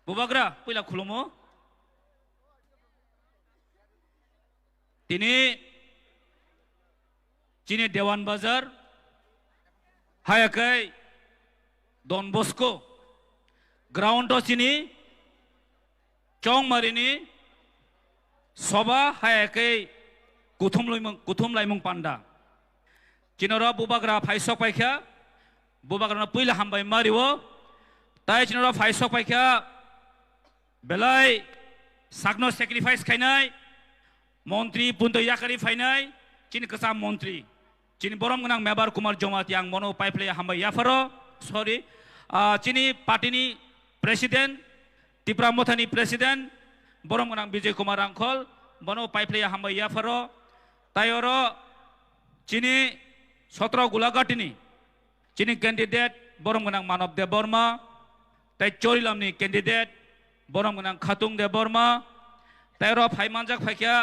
बुबाग्रा पहिला खुलुमो तिनी चिनी देवान बाजार हायाकै डन बस्को ग्राउंड चिनी चौमारिनी सभा हायाकै कुथुम लाइमुं पांडा चिनरा बुबाग्रा फाइसक पाइखा बुबाग्रा पहिला हामबाय मारिवो ताई चिनरा फाइसक पाइखा बेलाय सागनो सेक्रिफाइस खाइनाय मंत्री पुंतो याकारी फाइनाय चिनी कसा मंत्री चिनी बरम गनां मेबार कुमार जमाती आं मनो पाइप्ले हामबाय याफारो सॉरी चिनी पार्टीनि प्रेसिडेंट तिप्रा मोथानी प्रेसिडेंट बरम गनां विजय कुमार आंखल मनो पाइप्ले हामबाय याफारो तायरो चिनी 17 गुलाघाटीनि चिनी कैंडिडेट बरम गनां मानव देव बर्मा ताई चोरिलामनि कैंडिडेट बरम गनां खातुं देव बर्मा तायरो फाइमानजाक फाइखा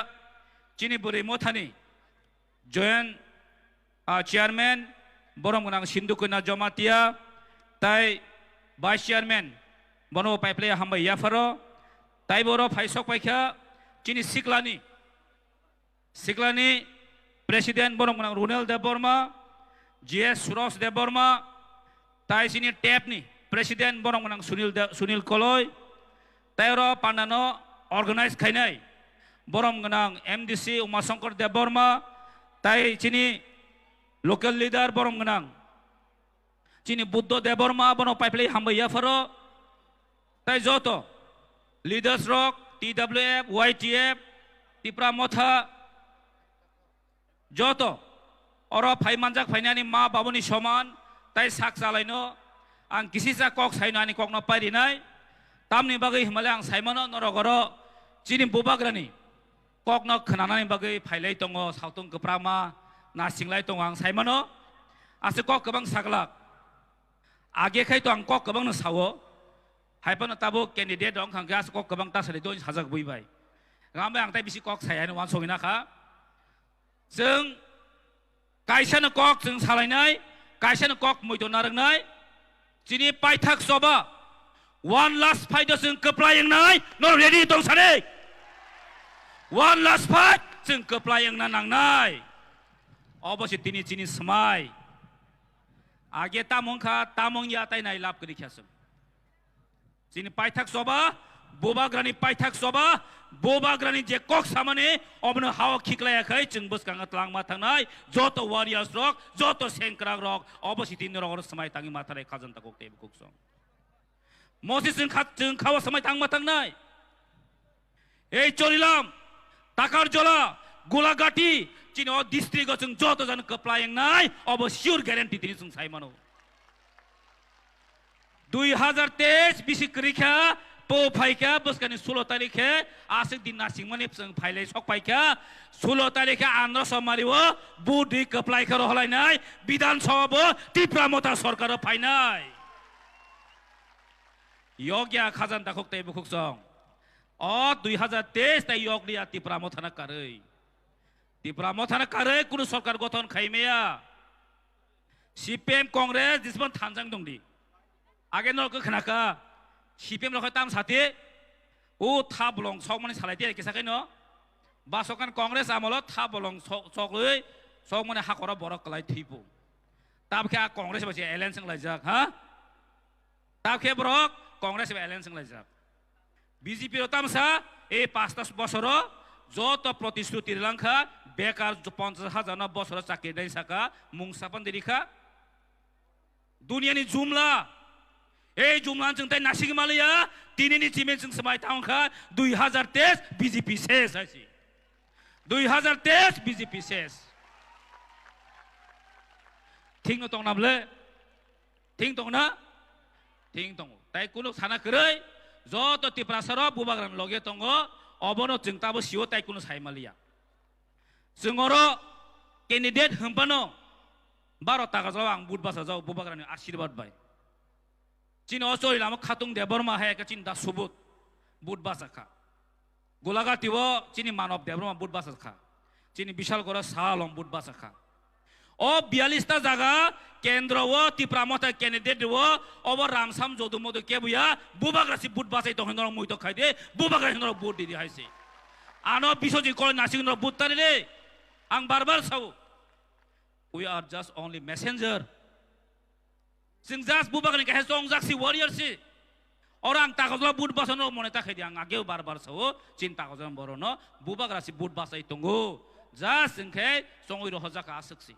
चिनी बुरै मोथानी जॉइंट चेयरमैन बरम गनां सिंधुकन्या जमातिया ताई वाइस चेयरमैन बनो पाइप्ले हामबाय याफारो ताई बरो फाइसक फाइखा चिनी सिकलानी प्रेसिडेंट बरम गनां रुनेल देव बर्मा जीएस सुरस देव बर्मा ताई चिनी टेपनी प्रेसिडेंट बरम गनां सुनील कलय तायरो पांडानो ऑर्गेनाइज खाइनाय बरम गनां एमडीसी उमाशंकर देव बर्मा ताई चिनी लोकल लीडर बरम गनां चिनी बुद्ध देव बर्मा बनो पाइप्ले हामबाय याफारो ताई जोतो लीडर्स रक टीडब्ल्यूएफ वाईटीएफ तिप्रा मोथा जोतो और फाइमानजाक फाइनानी मा बाबुनी समान ताई साक जालायनो आं किसिसा कक साइनानी कक न पारिनाय तामनि बागै हिमालय आं साइमनो नरगरो चिनी बुबाग्रानि कक न खोनानानै बागै फाइलाय दङ सावथुन गोप्रामा नासिंलाय दङ आं साइमनो आसे कक गोबां सागलाक आगेखाय तो आं कक गोबां न सावो हाइपनो ताबो कैंडिडेट दं खांगा आसे कक गोबां तासले दं साजाक बुइबाय गामबाय आं ताई बिसि कक सायानो वान सगिनाखा जों कायसानो कक जों सालायनाय कायसानो कक मैदो नारंनाय चिनी पाइथाक सभा वन लास्ट फाइट जों कप्लायंनाय न रेडी दं साने वन लास्ट फाइट जों कप्लायंना नांनाय अबसे तिनी चिनी समाय आगे तामंखा तामंया ताइनाय लाभ करिखासों चिनी पाइथाक सभा बोबाग्रानि पाइथाक सभा बोबाग्रानि जे कक सामाने अबनो हाव खिक्लायाखै जों बसकांगा तलांमा थांनाय जत वारियार्स रक जत सेंक्राग रक अबसे तिनी रक समाय तांगि माथाराय खाजनता ककते बुकसं मसिस जों खावा समाय थांमा थांनाय ए चोरिलाम ताकार जला गोलाघाटी चिनी अ डिस्ट्रिक्ट जों जत जन कप्लायंनाय अब सियोर ग्यारेंटी तिनी जों साइमानो 2023 बिसि करिखा पो फाइखा बसकानि 16 तारिखे आसिक दिन नासिंमनि जों फाइलाय सक फाइखा 16 तारिखे आन्ध्र समारिवो बुदि कप्लायखा रहलायनाय विधानसभा तिप्रा मोथा सरकार फाइनाय योग्या खाजान दाखक तै बुखसं अ 2023 ताई योगलिया तिप्रा मोथाना कारै कुनु सरकार गठन खाइमेया सीपीएम कांग्रेस दिसबन थानजां दंदि आगे नरक खनाका सीपीएम लखै ताम साथि ओ था बलं सक माने सालायते केसाखै न बासकान कांग्रेस आमल था बलं सकलै सक माने हाखरा बरक कलाय थैपो ताबखे कांग्रेस बासे एलायन्स लायजाक हा ताबखे बरक कांग्रेस एलायन्स लायजाक बीजेपी रो तामसा ए 5 बছर जत प्रतिश्रुति लांखा बेकार 50,000 बছर चाकरी दै साका मुंसापन दिरिखा दुनियानि जुमला ए जुमला जों ताई नासिग मालिया तिनिनि चिमेन जों समाय थांखा 2023 बीजेपी शेष आसि 2023 बीजेपी शेष थिं न दं नामले थिं दं ना थिं दं ताई कुनु साना करै जत तिप्रासर बुबाग्रान लगे दङ अबनो जों ताबो सिओ ताई कुनु साइमालिया जोंरो कैंडिडेट हमबानो 12 टाका जाव आं बुधबासा जाव बुबाग्रानि आशीर्वाद बाय चिन असोरी लाम खातुं देबरमा हायका चिन दा सुबुत बुधबासा खा गोलाघाटीव चिनी मानव देबरमा बुधबासा खा चिनी विशाल गरा सालम बुधबासा खा O 42 jaga kendra wo tipramota candidate wo over ramsam jodumodo kebuya bubagrasi bud basai to hendro muito khaide bubagrasi hendro bud di haise ano bisoji kol nasing hendro bud tarile ang barbar sau we are just only messenger sing just bubagrani kahe song jaksi warrior si orang takutlah bud basano moneta khaide ang ageu barbar sau cinta kajan borono bubagrasi bud basai tunggu just singke songi ro hoja ka asaksi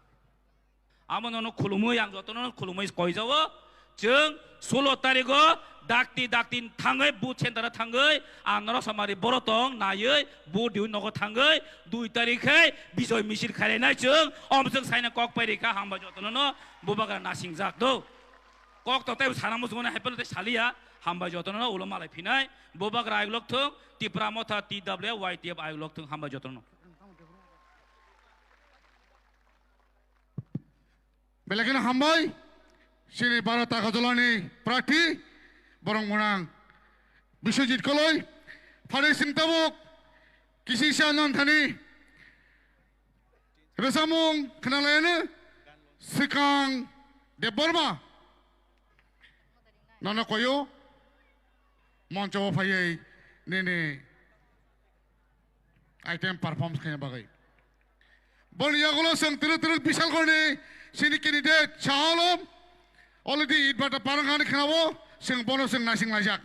아무노는 쿨무이 양조또는 쿨무이 거이자워 정 16타리고 닥티 탕의 부첸다라 탕의 안나라 사마리 보로똥 나의 부디우 너고 탕의 2타리케 비조이 미실 카레나 정 엄청 사이나 꼭빠리까 한바조또는 무바가 나싱작도 꼭 또때 사람 무슨거나 해벌때 살이야 한바조또는 올라말에 피나이 무바가 아이글록통 티프라모타 TW YTF 아이글록통 한바조또는 Belakang hambai, sini para takazolani prati, borong morang, Biswajit Koloi, Fare Sintabok, kisi sianan thani, Resamung kenalayana, Sekang Deborma, Nana Koyo, Moncho Faye, Nene, item performs kaya bagay. Boliagulo sang terus bisal korne. Sini candidate Chalom already it bata parangan kenabo sing bono sing nasing lajak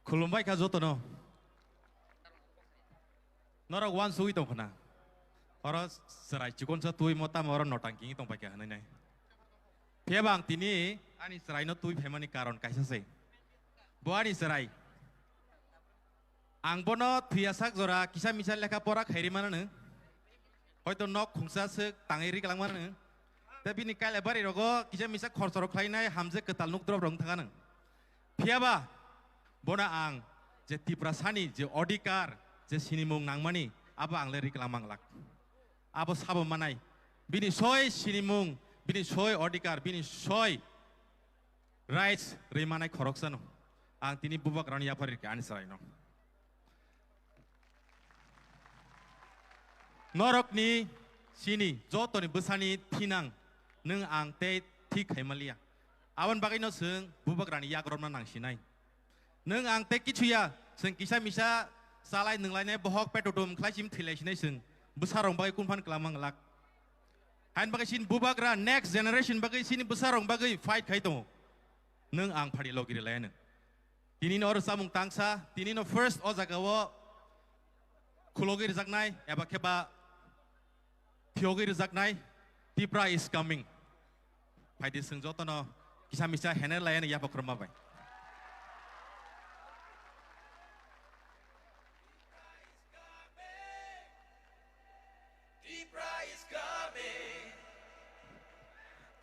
Kulumbai ka joto no. Nora wan sui tong khana. Ora serai cikon sa tui mota mora notangking tong pakai hanai nai. Piabang tini ani serai no tui phemani karon kaisa se. Boani serai. Ang bono thuyasak jora kisa misal lekha pora khairi mana ne. Hoito nok khungsa se tangiri kalang mana ne. Tapi ni kale bari rogo kisa misal khorsoro khlainai hamje ketal nuk drop rong thanga ne. Piaba Bona ang je tiprasani je odikar je sinimung nangmani aba ang leri kelamang lak abo sabo manai bini soy sinimung bini soy odikar bini soy rights remanai khoroksano ang tini bubak rani yapari ke ansai no norok ni sini joto ni besani tinang neng ang te thik hemalia awan bagai no seung bubak rani yakron nang sinai Neng ang teki cuya, seng kisah misa salai neng lainnya bohok petutum klaisim thilai seng besarong bagai kumpan kelamang lak. Hain bagai sin bubagra next generation bagai sini besarong bagai fight kaito. Neng ang padi logiri lainnya. Tini no orang samung tangsa, tini no first ozagawo kulogiri zaknai, eba keba piogiri zaknai, Tipra is coming. Padi seng joto no kisah misa hener lainnya ya bakroma bai.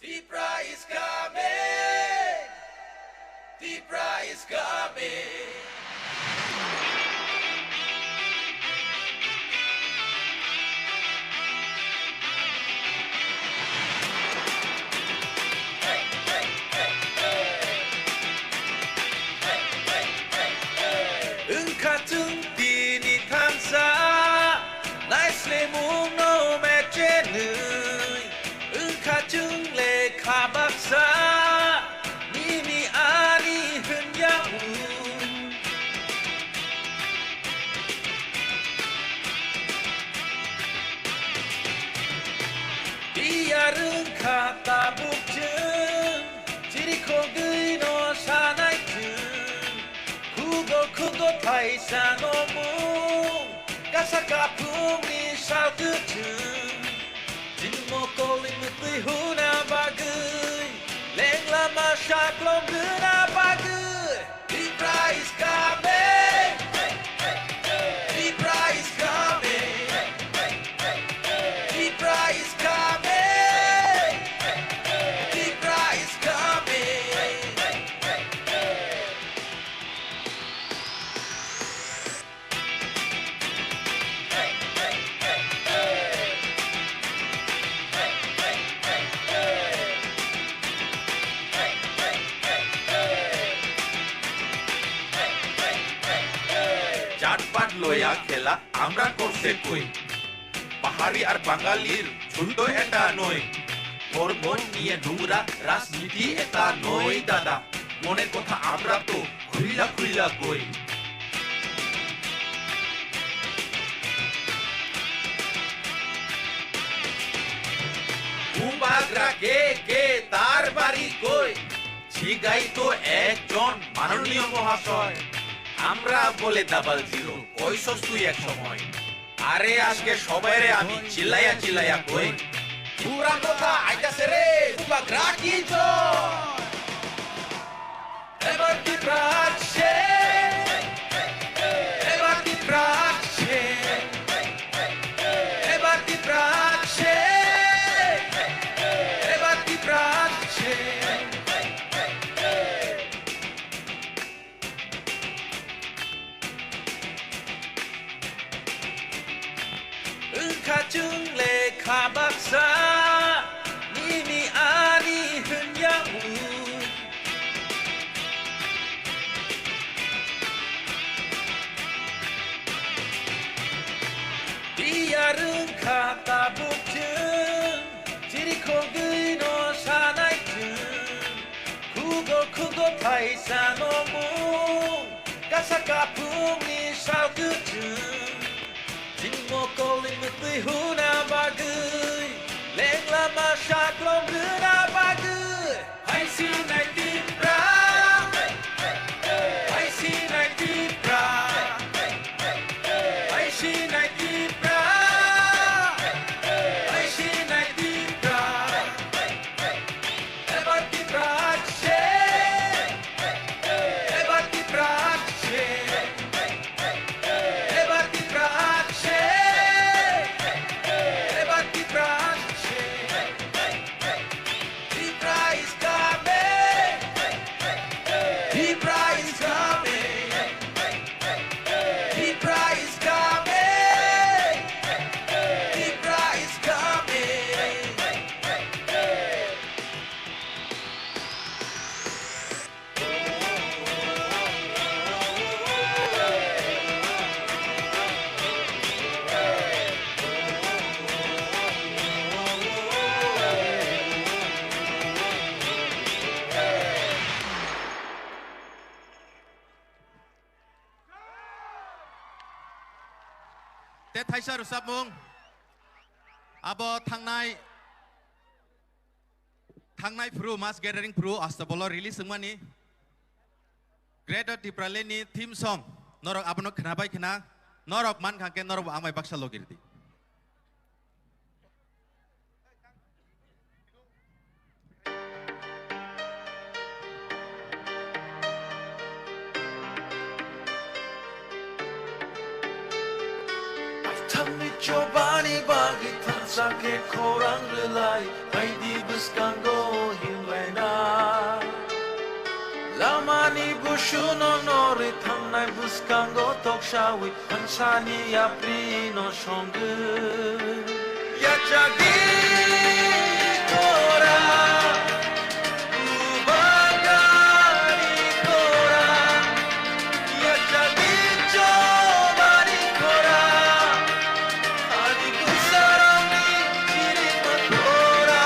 Tipra is coming. Tipra is coming. Hey, hey, hey, hey. Hey, hey, hey, hey. Engkatung dini tansa, nicely move no match. Engkatung kabaksa nini ani henyahu diarung kata bukjeng ciri kogei no sanai jeng kugo thai sanomung kasakapung ni sao kejeng Jinmo koling mutui huna bagai Leng lama syak lom guna bagai Tipra is coming Tipra is coming Tipra is coming Tipra is coming মাঠ লয়া খেলা আমরা করছে কই পাহাড়ি আর বাঙালির ছোট্ট এটা নয় ধর্ম নিয়ে নোংরা রাজনীতি এটা নয় দাদা মনের কথা আমরা তো খুইলা খুইলা কই উবাগরা কে তার বাড়ি কই ছিগাই তো একজন মাননীয় মহাশয় আমরা বলে ডাবল জিরো কইছস তুই এক সময় আরে আজকে সবাইরে আমি চিল্লাইয়া কই পুরা কথা আইতাছে রে উবাগরা কি জয় এবার কি প্রাচ্ছে এবার কি প্রাচ্ছে এবার কি প্রাচ্ছে এবার কি প্রাচ্ছেอึ้งขาจึงเลขาบักษานี่มีอานีหึนยาอู디야릉카타북증 지리코그이노 사나이증 쿠고 타이사노무 가사카풍니 사우그증 진모콜링무뜨이후나바그이 랭라마샤클롬그나바그이 하이시나이티브라 하이시나이티브라 하이시나이티브라 하이시나이티브라 에바티브라체 에바티브라체 에바티브라체 에바티브라체 Libra is coming Libra is coming Libra is coming Libra is coming 때 타이샤 루사봉 아버 탕나이 프로 마스 게더링 프로 아스타볼로 릴리스 응마니 그레더 디프랄레니 팀송 너럭 아버노 크나바이 크나 너럭 만 강게 너럭 아마이 박살로 기르디 Tami chobani bagi tansake korang relai Hai di buskango himlena Lamani bushuno nori thamnai buskango tokshawi Hansani aprino shongu Yachagi kora Ubagani kora Yachagi chobani kora Adi kusarami chirimakora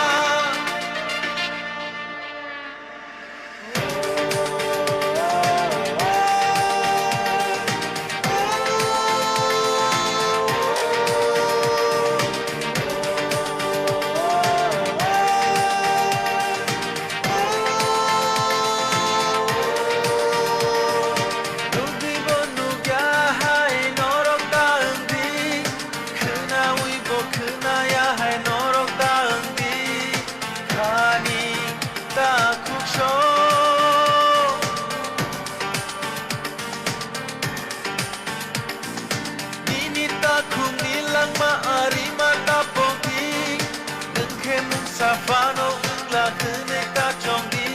Safano la kene ka chongi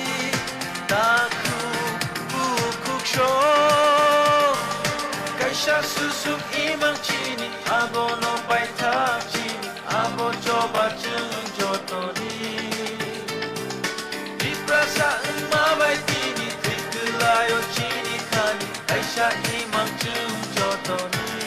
taku bukuk sho kaisha susuk imang chini abo no baita chini abo coba chung jotoni diprasa emma baitini tikulayo chini kani kaisha imang chung jotoni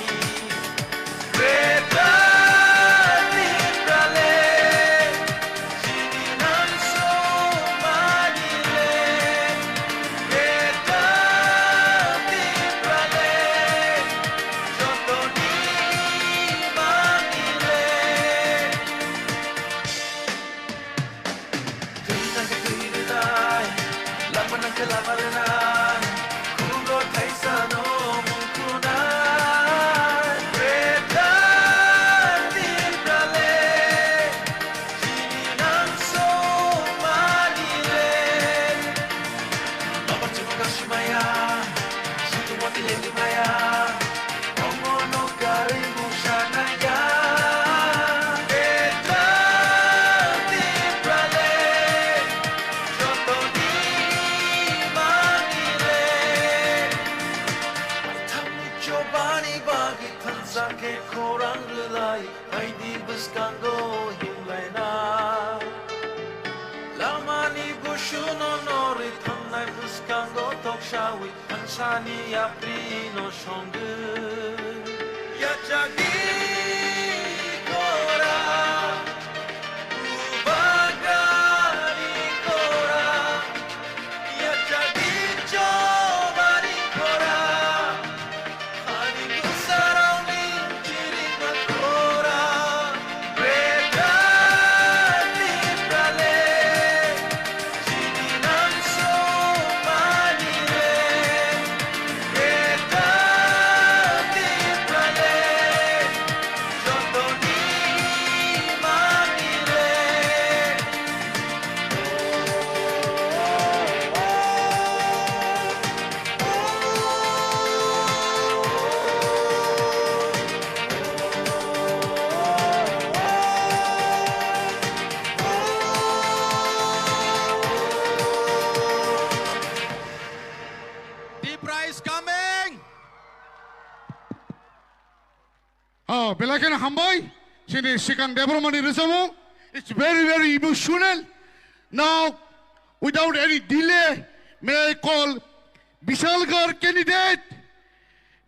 Sake korang relai Hai di buskango himlaina Lamani bushuno nori Thanai buskango tokshawi Hansani aprino shongu Yachagi kora Ubagari kora Yachagi chobari kora Hari gusarauni chirika kora Beda di prale Chini nanso manire Beda di prale Jotoni manire Tipra is coming! Belakan Hambai, sini Sikan Debromani Reservoir. It's very, very emotional. Now, without any delay, may I call Bishalgarh candidate,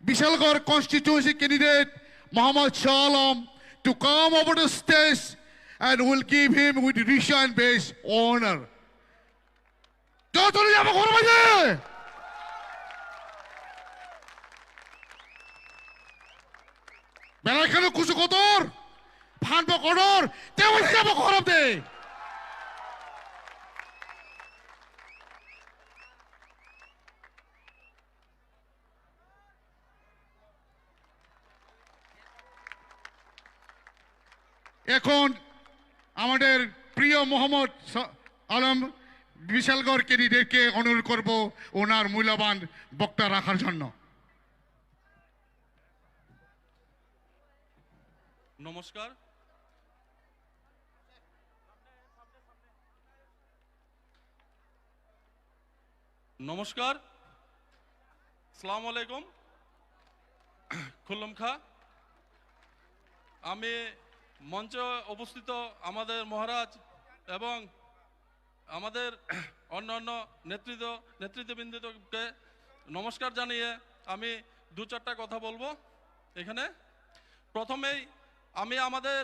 Bishalgarh constituency candidate, Muhammad Shalam, to come over the stage and will give him with Risha and base honor. Jotoni jabo khoro baje. Belakan kusu kotor, phan bo kotor, tewal jabo khoro de. এখন আমাদের প্রিয় মোহাম্মদ আলম বিশালগড় ক্যান্ডিডেটকে অনুরোধ করব ওনার মূল্যবান বক্তা রাখার জন্য। নমস্কার নমস্কার আসসালামু আলাইকুম খুল্লুম খা আমি মঞ্চে উপস্থিত আমাদের মহারাজ এবং আমাদের অন্যান্য নেতৃত্ববৃন্দকে নমস্কার জানিয়ে আমি দু চারটা কথা বলবো এখানে। প্রথমেই আমি আমাদের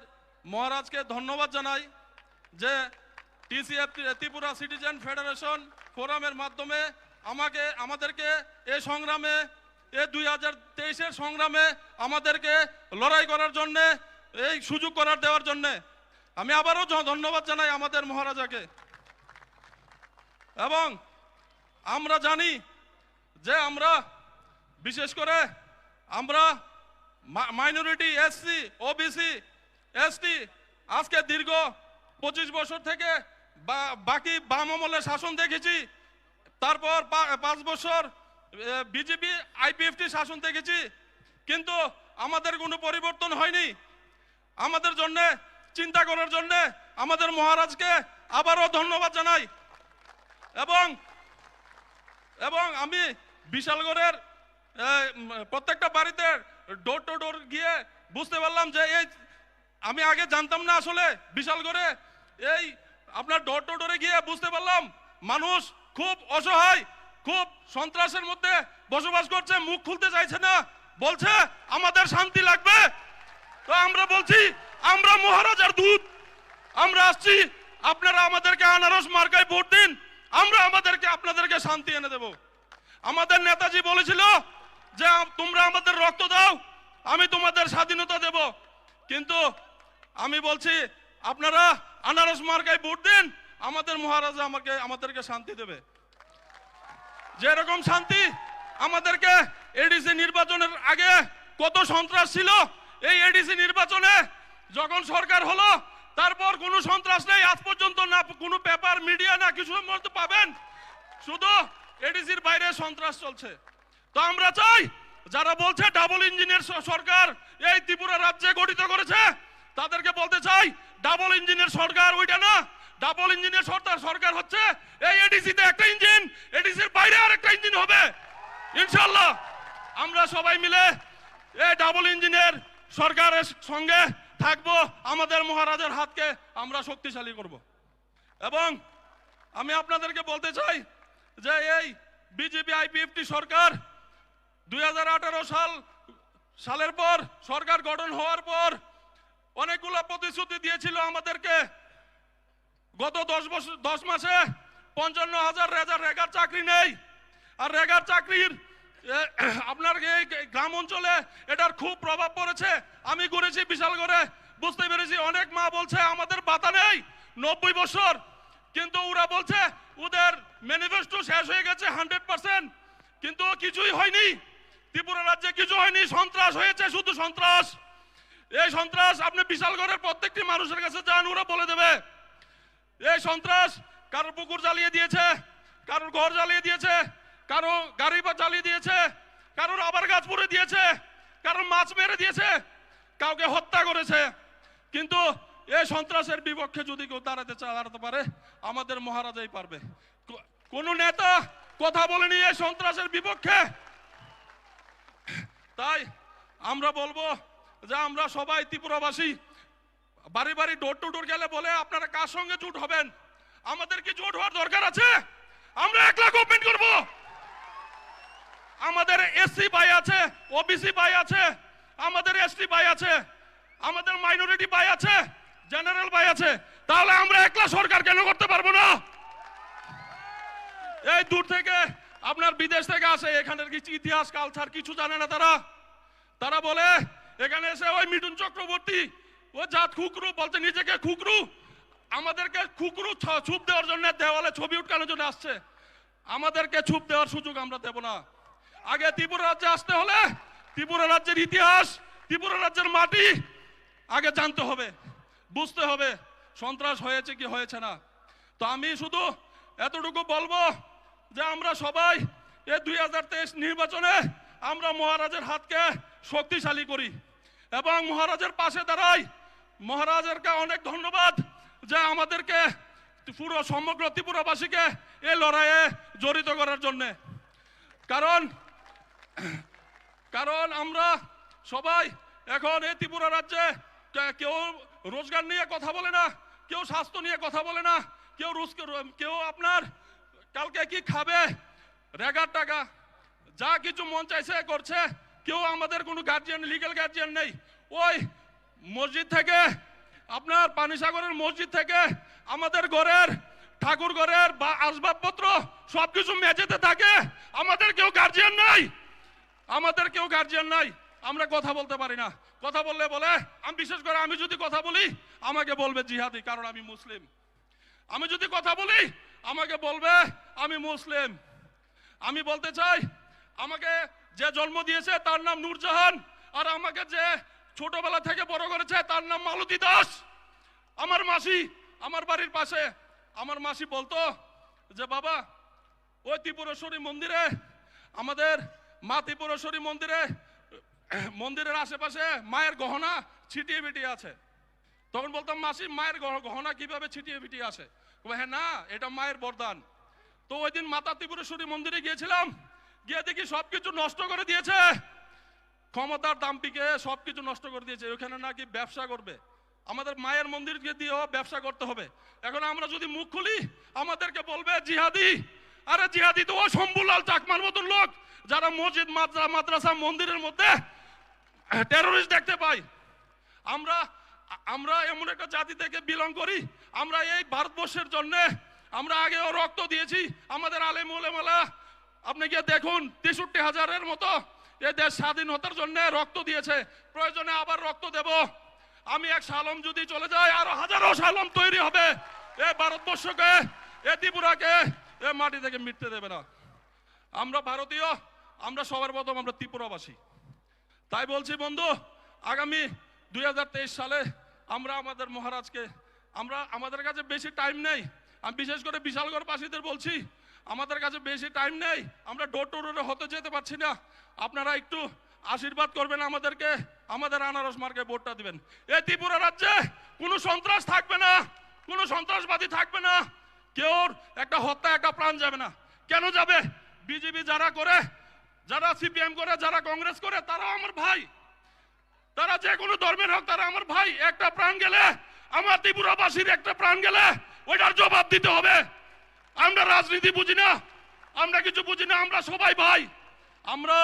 মহারাজকে ধন্যবাদ জানাই যে টিসিএফ ত্রিপুরা সিটিজেন ফেডারেশন ফোরামের মাধ্যমে আমাদেরকে এই সংগ্রামে এই 2023-এর সংগ্রামে আমাদেরকে লড়াই করার জন্যে এই সুযোগ করার দেওয়ার জন্যে আমি আবারও ধন্যবাদ জানাই আমাদের মহারাজাকে। এবং আমরা জানি যে আমরা বিশেষ করে আমরা মাইনরিটি এসসি ওবিসি এসটি আজকে দীর্ঘ 25 বছর থেকে বাকি বাম আমলের শাসন দেখেছি, তারপর 5 বছর বিজেপি আইপিএফটি শাসন দেখেছি, কিন্তু আমাদের কোনো পরিবর্তন হয়নি। আমাদের জন্য চিন্তা করার জন্য আমাদের মহারাজকে আবারও ধন্যবাদ জানাই। এবং আমি বিশালগড়ের প্রত্যেকটা বাড়িতে ডোর টু ডোর গিয়ে বুঝতে পারলাম যে এই আমি আগে জানতাম না আসলে বিশালগড়ে এই আপনার ডোর টু ডোরে গিয়ে বুঝতে পারলাম মানুষ খুব অসহায়, খুব সন্ত্রাসের মধ্যে বসবাস করছে, মুখ খুলতে চাইছে না, বলছে আমাদের শান্তি লাগবে। তো আমরা বলছি আমরা মহারাজার দূত, আমরা আসছি, আপনারা আমাদেরকে আনারস মার্কায় ভোট দিন, আমরা আপনাদেরকে শান্তি এনে দেব। আমাদের নেতাজি বলেছিল যে তোমরা আমাদের রক্ত দাও, আমি তোমাদের স্বাধীনতা দেব, কিন্তু আমি বলছি আপনারা আনারস মার্কায় ভোট দিন, আমাদের মহারাজা আমাদেরকে শান্তি দেবে। যেরকম শান্তি আমাদেরকে এডিসি নির্বাচনের আগে কত সন্ত্রাস ছিল, এই এডিসি নির্বাচনে যখন সরকার হলো তারপর কোনো সন্ত্রাস নেই আজ পর্যন্ত, না কোনো পেপার মিডিয়া না কিছুর মধ্যে পাবেন, শুধু এডিসির বাইরে সন্ত্রাস চলছে। তো আমরা চাই যারা বলছে ডাবল ইঞ্জিনের সরকার এই ত্রিপুরা রাজ্যে গঠিত করেছে তাদেরকে বলতে চাই ডাবল ইঞ্জিনের সরকার ওইটা না, ডাবল ইঞ্জিনের সরকার হচ্ছে এই এডিসিতে একটা ইঞ্জিন, এডিসির বাইরে আরেকটা ইঞ্জিন হবে ইনশাআল্লাহ। আমরা সবাই মিলে এই ডাবল ইঞ্জিনের সরকারের সঙ্গে থাকবো, আমাদের মহারাজের হাতকে আমরা শক্তিশালী করব। এবং আমি আপনাদেরকে বলতে চাই যে এই বিজেপি আইপিএফটি সরকার 2018 সালের পর সরকার গঠন হওয়ার পর অনেকগুলো প্রতিশ্রুতি দিয়েছিল আমাদেরকে। গত 10 মাসে 55,000 রেগার চাকরি নেই। আর রেগার চাকরির আপনার এই গ্রাম অঞ্চলে এটার খুব প্রভাব পড়েছে। আমি ঘুরেছি বিশালগড়ে, বুঝতে পেরেছি অনেক মা বলছে আমাদের ভাতা নেই 90 বছর, কিন্তু ওরা বলছে ওদের ম্যানিফেস্টো শেষ হয়ে গেছে 100%, কিন্তু কিছুই হয়নি। ত্রিপুরা রাজ্যে কিছু হয়নি, সন্ত্রাস হয়েছে, শুধু সন্ত্রাস। এই সন্ত্রাস আপনি বিশালগড়ের প্রত্যেকটি মানুষের কাছে যান, ওরা বলে দেবে এই সন্ত্রাস কারোর পুকুর জ্বালিয়ে দিয়েছে, কারোর ঘর জ্বালিয়ে দিয়েছে, কারো গাড়ি জ্বালিয়ে দিয়েছে, কারোর আবার গাছ পুড়ে দিয়েছে, কারোর মাছ মেরে দিয়েছে, কাউকে হত্যা করেছে। কিন্তু এই সন্ত্রাসের বিপক্ষে যদি কেউ দাঁড়াতে পারে, আমাদের মহারাজাই পারবে। কোন নেতা কথা বলেনি এই সন্ত্রাসের বিপক্ষে। তাই আমরা বলবো যে আমরা সবাই ত্রিপুরাবাসী বাড়ি বাড়ি ডোর টু ডোর গেলে বলে আপনারা কার সঙ্গে জোট হবেন? আমাদের কি জোট হওয়ার দরকার আছে? আমরা একলা গভর্নমেন্ট করব। আমাদের এসসি ভাই আছে, ওবিসি ভাই আছে, আমাদের এসটি ভাই আছে, আমাদের মাইনরিটি ভাই আছে, জেনারেল ভাই আছে, তাহলে আমরা একলা সরকার কেন করতে পারবো না? এই দূর থেকে আপনার বিদেশ থেকে আসে, এখানের কিছু ইতিহাস কালচার কিছু জানে না তারা বলে এখানে এসে ওই মিঠুন চক্রবর্তী ও জাত খুকরু বলতে নিজেকে খুকরু, আমাদেরকে খুকরু ছুপ দেওয়ার জন্য দেওয়ালে ছবি উঠকানোর জন্য আসছে। আমাদেরকে ছুপ দেওয়ার সুযোগ আমরা দেব না। আগে ত্রিপুরা রাজ্যে আসতে হলে ত্রিপুরা রাজ্যের ইতিহাস, ত্রিপুরা রাজ্যের মাটি আগে জানতে হবে, বুঝতে হবে সন্ত্রাস হয়েছে কি হয়েছে না। তো আমি শুধু এতটুকু বলবো যে আমরা সবাই এই 2023 নির্বাচনে আমরা মহারাজের হাতকে শক্তিশালী করি এবং মহারাজের পাশে দাঁড়াই। মহারাজেরকে অনেক ধন্যবাদ যে আমাদেরকে পুরো সমগ্র ত্রিপুরাবাসীকে এই লড়াইয়ে জড়িত করার জন্য। কারণ আমরা সবাই এখন এই ত্রিপুরা রাজ্যে কেউ রোজগার নিয়ে কথা বলে না, কেউ স্বাস্থ্য নিয়ে কথা বলে না, কেউ আপনার কালকে কি খাবে, রেগার টাকা যা কিছু মন চাইছে করছে। কেউ আমাদের কোনো গার্জিয়ান, লিগ্যাল গার্জিয়ান নেই। ওই মসজিদ থেকে আপনার পানিসাগরের মসজিদ থেকে আমাদের ঘরের ঠাকুর ঘরের বা আসবাবপত্র সবকিছু মেঝেতে থাকে, আমাদের কেউ গার্জিয়ান নাই, আমাদের কেউ গার্জিয়ান নাই। আমরা কথা বলতে পারি না। কথা বললে বলে, আমি বিশেষ করে আমি যদি কথা বলি আমাকে বলবে জিহাদি, কারণ আমি মুসলিম। আমি যদি কথা বলি আমাকে বলবে আমি মুসলিম। আমি বলতে চাই আমাকে যে জন্ম দিয়েছে তার নাম নূরজাহান, আর আমাকে যে ছোটবেলা থেকে বড় করেছে তার নাম মালতী দাস। আমার মাসি আমার বাড়ির পাশে, আমার মাসি বলতো যে বাবা ওই ত্রিপুরেশ্বরী মন্দিরে, আমাদের মা ত্রিপুরেশ্বরী মন্দিরের আশেপাশে মায়ের গহনা ছিটিয়ে বিটিয়ে আছে। তখন বলতাম মাসি মায়ের গহনা কিভাবে ছিটিয়ে বিটিয়ে আসে? হ্যাঁ না, এটা মায়ের বরদান। তো ওই দিন মাতা ত্রিপুরেশ্বরী মন্দিরে গিয়েছিলাম, গিয়ে দেখি সবকিছু নষ্ট করে দিয়েছে, ক্ষমতার দাম পিকে সবকিছু নষ্ট করে দিয়েছে। ওখানে নাকি ব্যবসা করবে, আমাদের মায়ের মন্দিরকে দিয়েও ব্যবসা করতে হবে। এখন আমরা যদি মুখ খুলি আমাদেরকে বলবে জিহাদি। আরে জিহাদি তো ওই শম্ভুলাল চাকমার মতন লোক যারা মসজিদ মাদ্রাসা মন্দিরের মধ্যে টেরোরিস্ট দেখতে পাই। আমরা এমন একটা জাতি থেকে বিলং করি, আমরা এই ভারতবর্ষের জন্য আমরা আগেও রক্ত দিয়েছি। আমাদের আলেম ওলামারা আপনি গিয়ে দেখুন 63,000-এর মতো এই দেশ স্বাধীনতার জন্য রক্ত দিয়েছে, প্রয়োজনে আবার রক্ত দেব। আমি এক সালম যদি চলে যাই আরো হাজারো সালম তৈরি হবে। এই ভারতবর্ষকে, এই ত্রিপুরাকে এই মাটি থেকে মিটতে দেবে না। আমরা ভারতীয়, আমরা সবার প্রথম আমরা ত্রিপুরাবাসী। তাই বলছি বন্ধু, আগামী 2023 সালে আমরা আমাদের মহারাজকে, আমাদের কাছে বেশি টাইম নেই। আমি বিশেষ করে বিশালগড়বাসীদের বলছি আমাদের কাছে বেশি টাইম নেই, আমরা ডোর টু ডোরে হতে যেতে পারছি না। আপনারা একটু আশীর্বাদ করবেন আমাদেরকে, আমাদের আনারস মার্কে ভোটটা দিবেন। এই ত্রিপুরা রাজ্যে কোনো সন্ত্রাস থাকবে না, কোনো সন্ত্রাসবাদী থাকবে না, কেউ একটা হত্যা একটা প্রাণ যাবে না। কেন যাবে? বিজেপি যারা করে, যারা সিপিএম করে, যারা কংগ্রেস করে, তারাও আমার ভাই, তারা যে কোনো ধর্মের হোক তারা আমার ভাই। একটা প্রাণ গেলে, আমার ত্রিপুরাবাসীর একটা প্রাণ গেলে ওইটার জবাব দিতে হবে। আমরা রাজনীতি বুঝি না, আমরা কিছু বুঝি না, আমরা সবাই ভাই। আমরা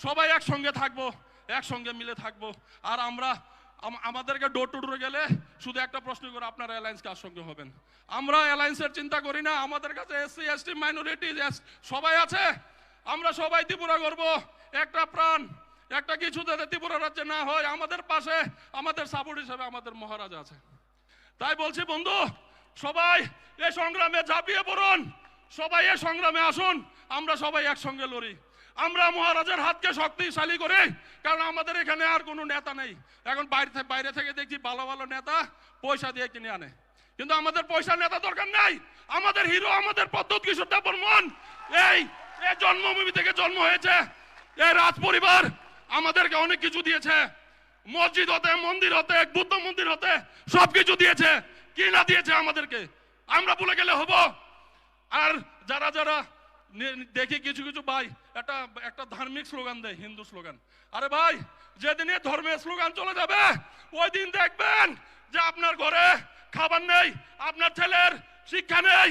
সবাই একসঙ্গে থাকবো, একসঙ্গে মিলে থাকবো। আর আমরা আমাদেরকে ডোর টু ডোর গেলে শুধু একটা প্রশ্ন করে, আপনারা অ্যালায়েন্স কার সঙ্গে হবেন? আমরা অ্যালায়েন্সের চিন্তা করি না। আমাদের কাছে এসসি এসটি মাইনরিটি সবাই আছে, আমরা সবাই ত্রিপুরা করব। একটা প্রাণ, একটা কিছু যাতে ত্রিপুরা রাজ্যে না হয়, আমাদের পাশে আমাদের সাপোর্ট হিসেবে আমাদের মহারাজা আছে। তাই বলছি বন্ধু, সবাই এই সংগ্রামে ঝাঁপিয়ে পড়ুন, সবাই এই সংগ্রামে আসুন, আমরা সবাই একসঙ্গে লড়ি। আমরা মহারাজের হাতকে শক্তিশালী করি, কারণ আমাদের এখানে আর কোনো নেতা নেই। এখন বাইরে থেকে দেখছি ভালো ভালো নেতা পয়সা দিয়ে কিনে আনে, কিন্তু আমাদের পয়সা নেতা দরকার নাই। আমাদের হিরো আমাদের পদ্ধত কিশোর দেববর্মন, এই জন্মভূমি থেকে জন্ম হয়েছে। এই রাজ পরিবার আমাদেরকে অনেক কিছু দিয়েছে, মসজিদ হতে, মন্দির হতে, বুদ্ধ মন্দির হতে সবকিছু দিয়েছে। কি না দিয়েছে আমাদেরকে আমরা ভুলে গেলে হবো? আর যারা যারা দেখি কিছু কিছু ভাই একটা ধার্মিক স্লোগান দেয়, হিন্দু স্লোগান। আরে ভাই, যেদিনে ধর্মের স্লোগান চলে যাবে ওই দিন দেখবেন যে আপনার ঘরে খাবার নেই, আপনার ছেলের শিক্ষা নেই।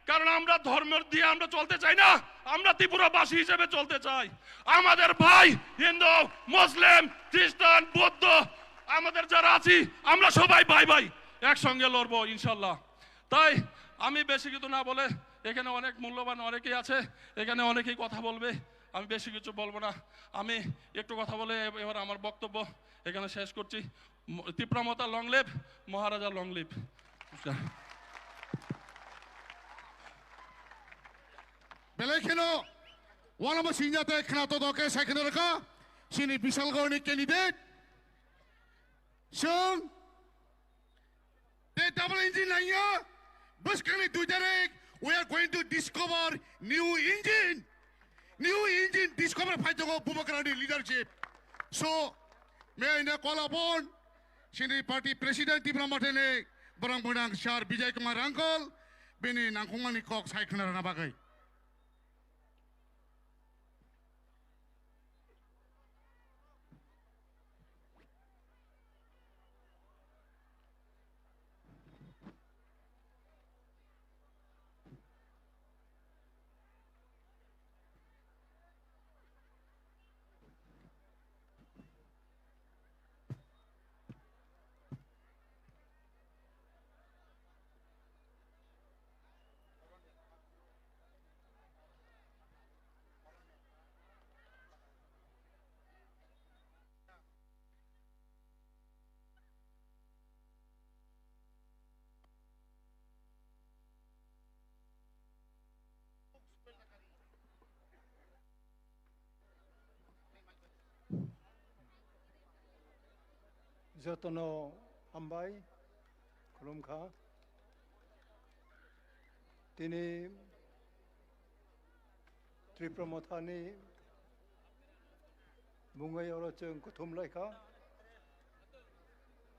কারণ আমরা ধর্মের দিয়ে আমরা চলতে চাই না, আমরা ত্রিপুরাবাসী হিসেবে চলতে চাই। আমাদের ভাই হিন্দু, মুসলিম, খ্রিস্টান, বৌদ্ধ, আমাদের যারা আছি আমরা সবাই ভাই ভাই, একসঙ্গে লড়বো ইনশাল্লাহ। তাই আমি বেশি কিছু না বলে, এখানে অনেক মূল্যবান অনেকেই আছে, এখানে অনেকেই কথা বলবে, আমি বেশি কিছু বলবো না। আমি একটু কথা বলে এবার আমার বক্তব্য এখানে শেষ করছি। Tripura long live, Maharaja long live. Belekino, wala mo sinyate knato doke second ka, sini Bisalgoni candidate. Sung, the double engine lanya, Buskani Dujarek, we are going to discover new engine. New engine discover Paitogo Bubakarani leadership. So, may I call upon Sini Party President Tibramatene, Barang Budang Shar Bijay Kumar Uncle, Bini Nakumani Cox Haikana Nabagai. Jotono Ambai, Kulumka, Tini Tripramothani, Mungay Orochung Kutum Laika,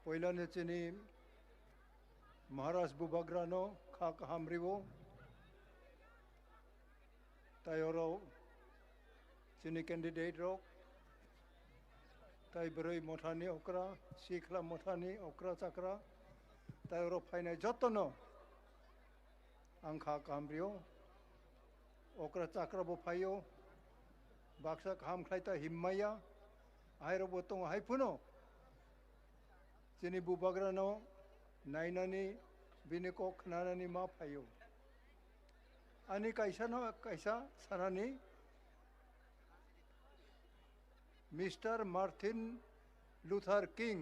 Poilanechini, Maharaj Bubagrano, Kakahamrivo, Tayoro, Chini candidate rock. তাই বরই মঠানি okra শিখলা মঠানি okra চাকরা তাই ওর ফাইনাই যত্ন আংখা কামরিও okra চাকরা বো ফাইও বাক্সা খাম খাইতা হিম্মাইয়া আইরো বতং হাইফুনো চিনি বুবাগ্রানো নাইনানি বিনিকো খনানানি মা ফাইও আনি কাইসা ন কাইসা সানানি Mr. Martin Luther King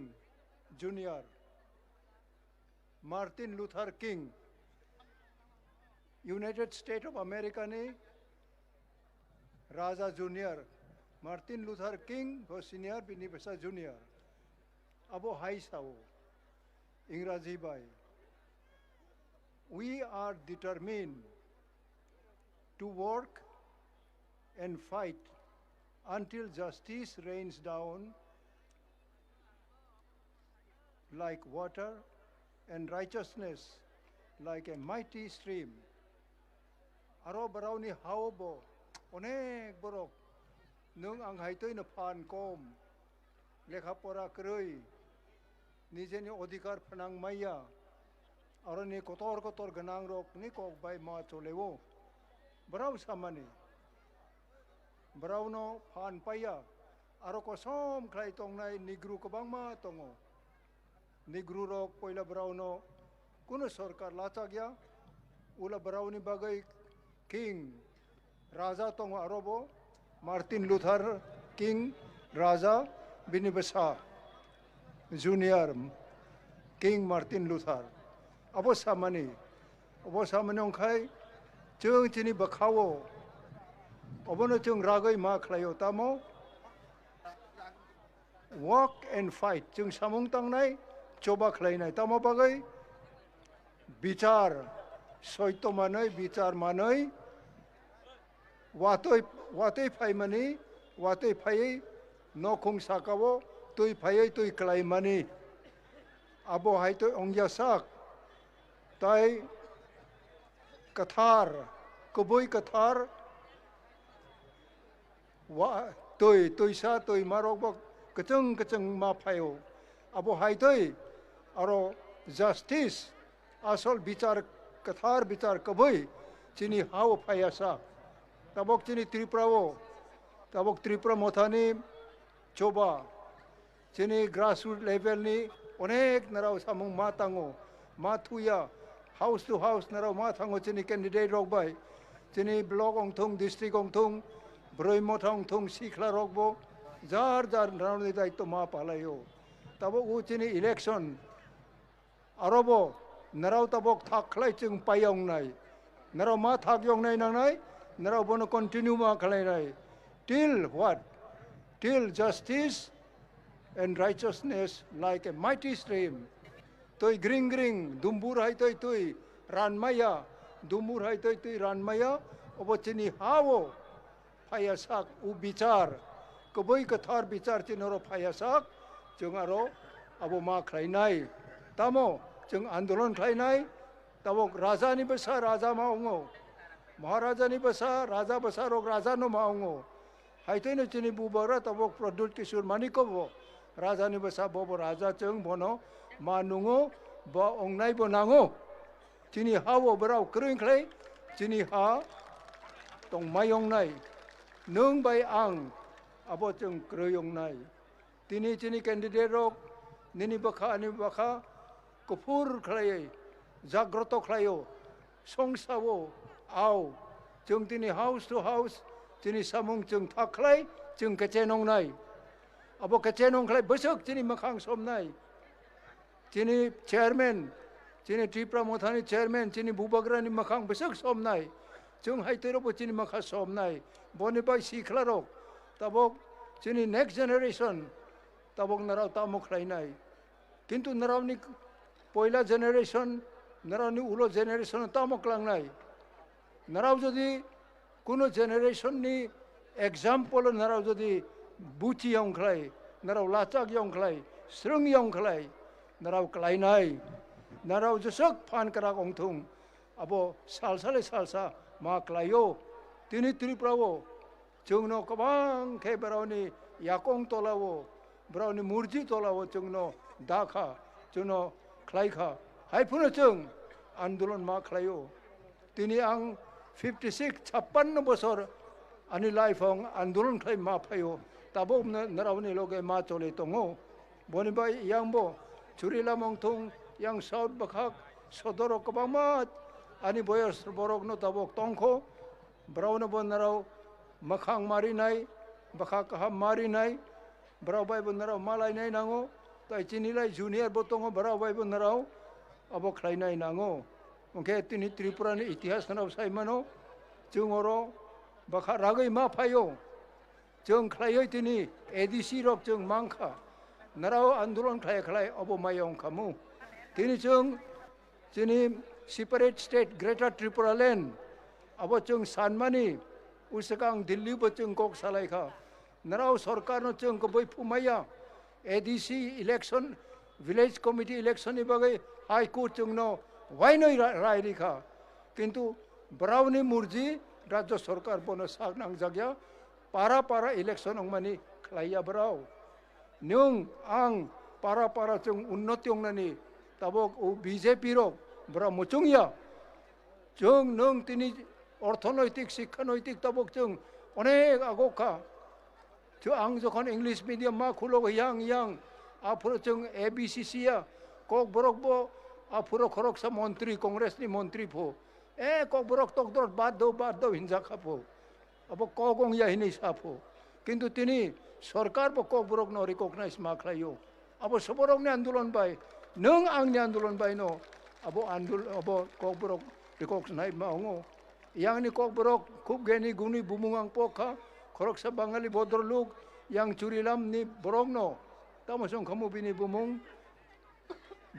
Jr. Martin Luther King, United States of America ne Raja Jr. Martin Luther King was senior Binibasa Jr. Abo Hai Sao Ingraji Bai. We are determined to work and fight until justice rains down like water and righteousness like a mighty stream. Aro barauni haobo onek borok nung ang haitoy na pan kom लेखा पढ़ा करै निजेनि अधिकार फोनां माइया आरो नि Qatar Qatar गोनां रक नि कक बाय मा चलेवो बराव सामानि बरावनो फान पाया आरो कसम खाय तंनाय निग्रु गोबां मा दङ निग्रु रक पयला बरावनो कुनु सरकार लाचागया उला बरावनि बागै किं राजा दङ आरोबो मार्टिन लुथार किं राजा बिनि बेसा जुनियर किं मार्टिन लुथार अब सामानि अंखाय जों दिनै बखावो अबनो जों रागै मा खालायो तामो walk and fight जों सामुं तांनाय चोबा खालायनाय तामो बागै बिचार सैत्य मानै बिचार मानै वातै फाइमानि वातै फायै नखुं साकावो तुई फायै तुई खालायमानि आबो हायतो अंग्या साक ताई कथार कबुई कथार वा तुई सा तुई मारोग कचंग मा फायो अब हायतै आरो जस्टिस आसल बिचार कथार बिचार कबुई चिनी हाव फायासा तबक चिनी त्रिपुरावो तबक त्रिपुरा मोथानी चोबा चिनी ग्रासरूट लेवलनि अनेक नराव सामुं मा तांगो मा थुया हाउस टू हाउस नराव मा थांगो चिनी कैंडिडेट रकबाय चिनी ब्लक अंथुं डिस्ट्रिक्ट अंथुं ब्रह्मथा अंथुं सिखला रकबो जार नरावनि दायित्व मा पालायो तब उ चिनी इलेक्शन आरोबो नराव तबक थाखलाय जों पायंनाय नराव मा थाक यंनाय नांनाय नराव बनो कन्टिन्यू मा खालायनाय till what till justice and righteousness like a mighty stream toi gring dumbur hai toi ranmaya dumbur hai toi ranmaya obochini hawo phayasak u bichar koboi kathar bichar chinoro phayasak jongaro abo ma khlainai tamo jong andolon khlainai tabok raja ni basa raja ma ongo महाराजा नि बसा राजा बसा रोग राजा no मांगो हाइतैनो चिनी बुबरा तबक प्रदुत किशोर मानिको बो राजा नि बसा बोबो राजा चंग बनो मानुंगो ब अंगनाय बनांगो चिनी हावो बराव क्रिं खलै चिनी हा तं मायंनाय नों बाय आं आबो जों क्रोयंनाय तिनि चिनी कैंडिडेट रोग निनि बखा कफुर खलायै जाग्रत खलायो संसावो आव जों दिनै हाउस टू हाउस दिनै सामुं जों थाख्लाय जों केचे नंनाय अब केचे नंख्लाय बोसोक दिनै मोखां समनाय दिनै चेयारमेन दिनै त्रिपुरा मोथानि चेयारमेन दिनै बुबाग्रानि मोखां बोसोक समनाय जों हायतैरबो दिनै मोखा समनाय बनिबाय सिख्लारक ताबक दिनै नेक्स्ट जेनेरेशन ताबक नराव तामुख्लायनाय किन्तु नरावनि पयला जेनेरेशन नरावनि उलो जेनेरेशन तामुख्लांनाय नराव जदि कुनो जेनेरेशन नि एग्जाम्पल नराव जदि बुथि यंख्लाय नराव लाचाक यंख्लाय स्रंग यंख्लाय नराव क्लायनाय नराव जसक फान करा अंथुं अबो सालसा मा क्लायो तिनि त्रिपुरावो जोंनो गोबां खे बरावनि याकं तलावो बरावनि मुर्जि तलावो जोंनो दाखा जोंनो क्लायखा हायफुनो जों आन्दोलन मा क्लायो तिनि आं 56 बोसोर आनि लाइफाव आन्दोलन खाय मा फायो ताबो नरावनि लगे मा चले दङो बनिबाय यांबो चुरिला मंथुं yang साउथ बखाक सदर गोबांमा आनि बयस बरकनो ताबक तंखो ब्रावनो बनराव मखां मारिनाय बखा काहाम मारिनाय ब्राव बाय बनराव मालायनाय नांगो ताइ चिनिलाय जुनियर बतंगो ब्राव बाय बनराव अब खलायनाय नांगो ओंखे तिनि त्रिपुरानि इतिहास नाव सायमानो जों अरो बखा रागै मा फायो जों खलायै तिनि एडिसी रक जों मांखा नराव आन्दोलन खलाय अब मायं खामु तिनि जों जिनि separate state greater Tripura land अब जों सानमानि उसकां दिल्ली बो जों कक सालायखा नराव सरकार नो जों बै फुमाया ADC election village committee election नि बागै हाई कोर्ट जोंनो वाइनै रायरिखा किन्तु ब्रावनि मुर्जी राज्य सरकार बनो साग नांजाग्या पारा election अंमानि खलाया ब्राव nung ang para chung unnoti nani tabok o BJP ro bra muchungya chung nung tini অর্থনৈতিক শিক্ষানৈতিক tabok chung অনেক আগোকা ang যখন English medium ma khulog yang apuro chung ABCC kok borok bo apuro khorok sa মন্ত্রী Congress ni মন্ত্রী pho kok borok tok dor bad do hinja khapo abo kogong ya hini sapo কিন্তু তিনি সরকার bo kok borok no recognize ma khlayo abo soborok ni আন্দোলন bai nung ang ni আন্দোলন bai no abo kok borok recognize ma ngo yang ni kok borok khub geni guni bumungang pokha khorok sa bangali bodor luk yang curilam ni borok no tamasong kamu bini bumung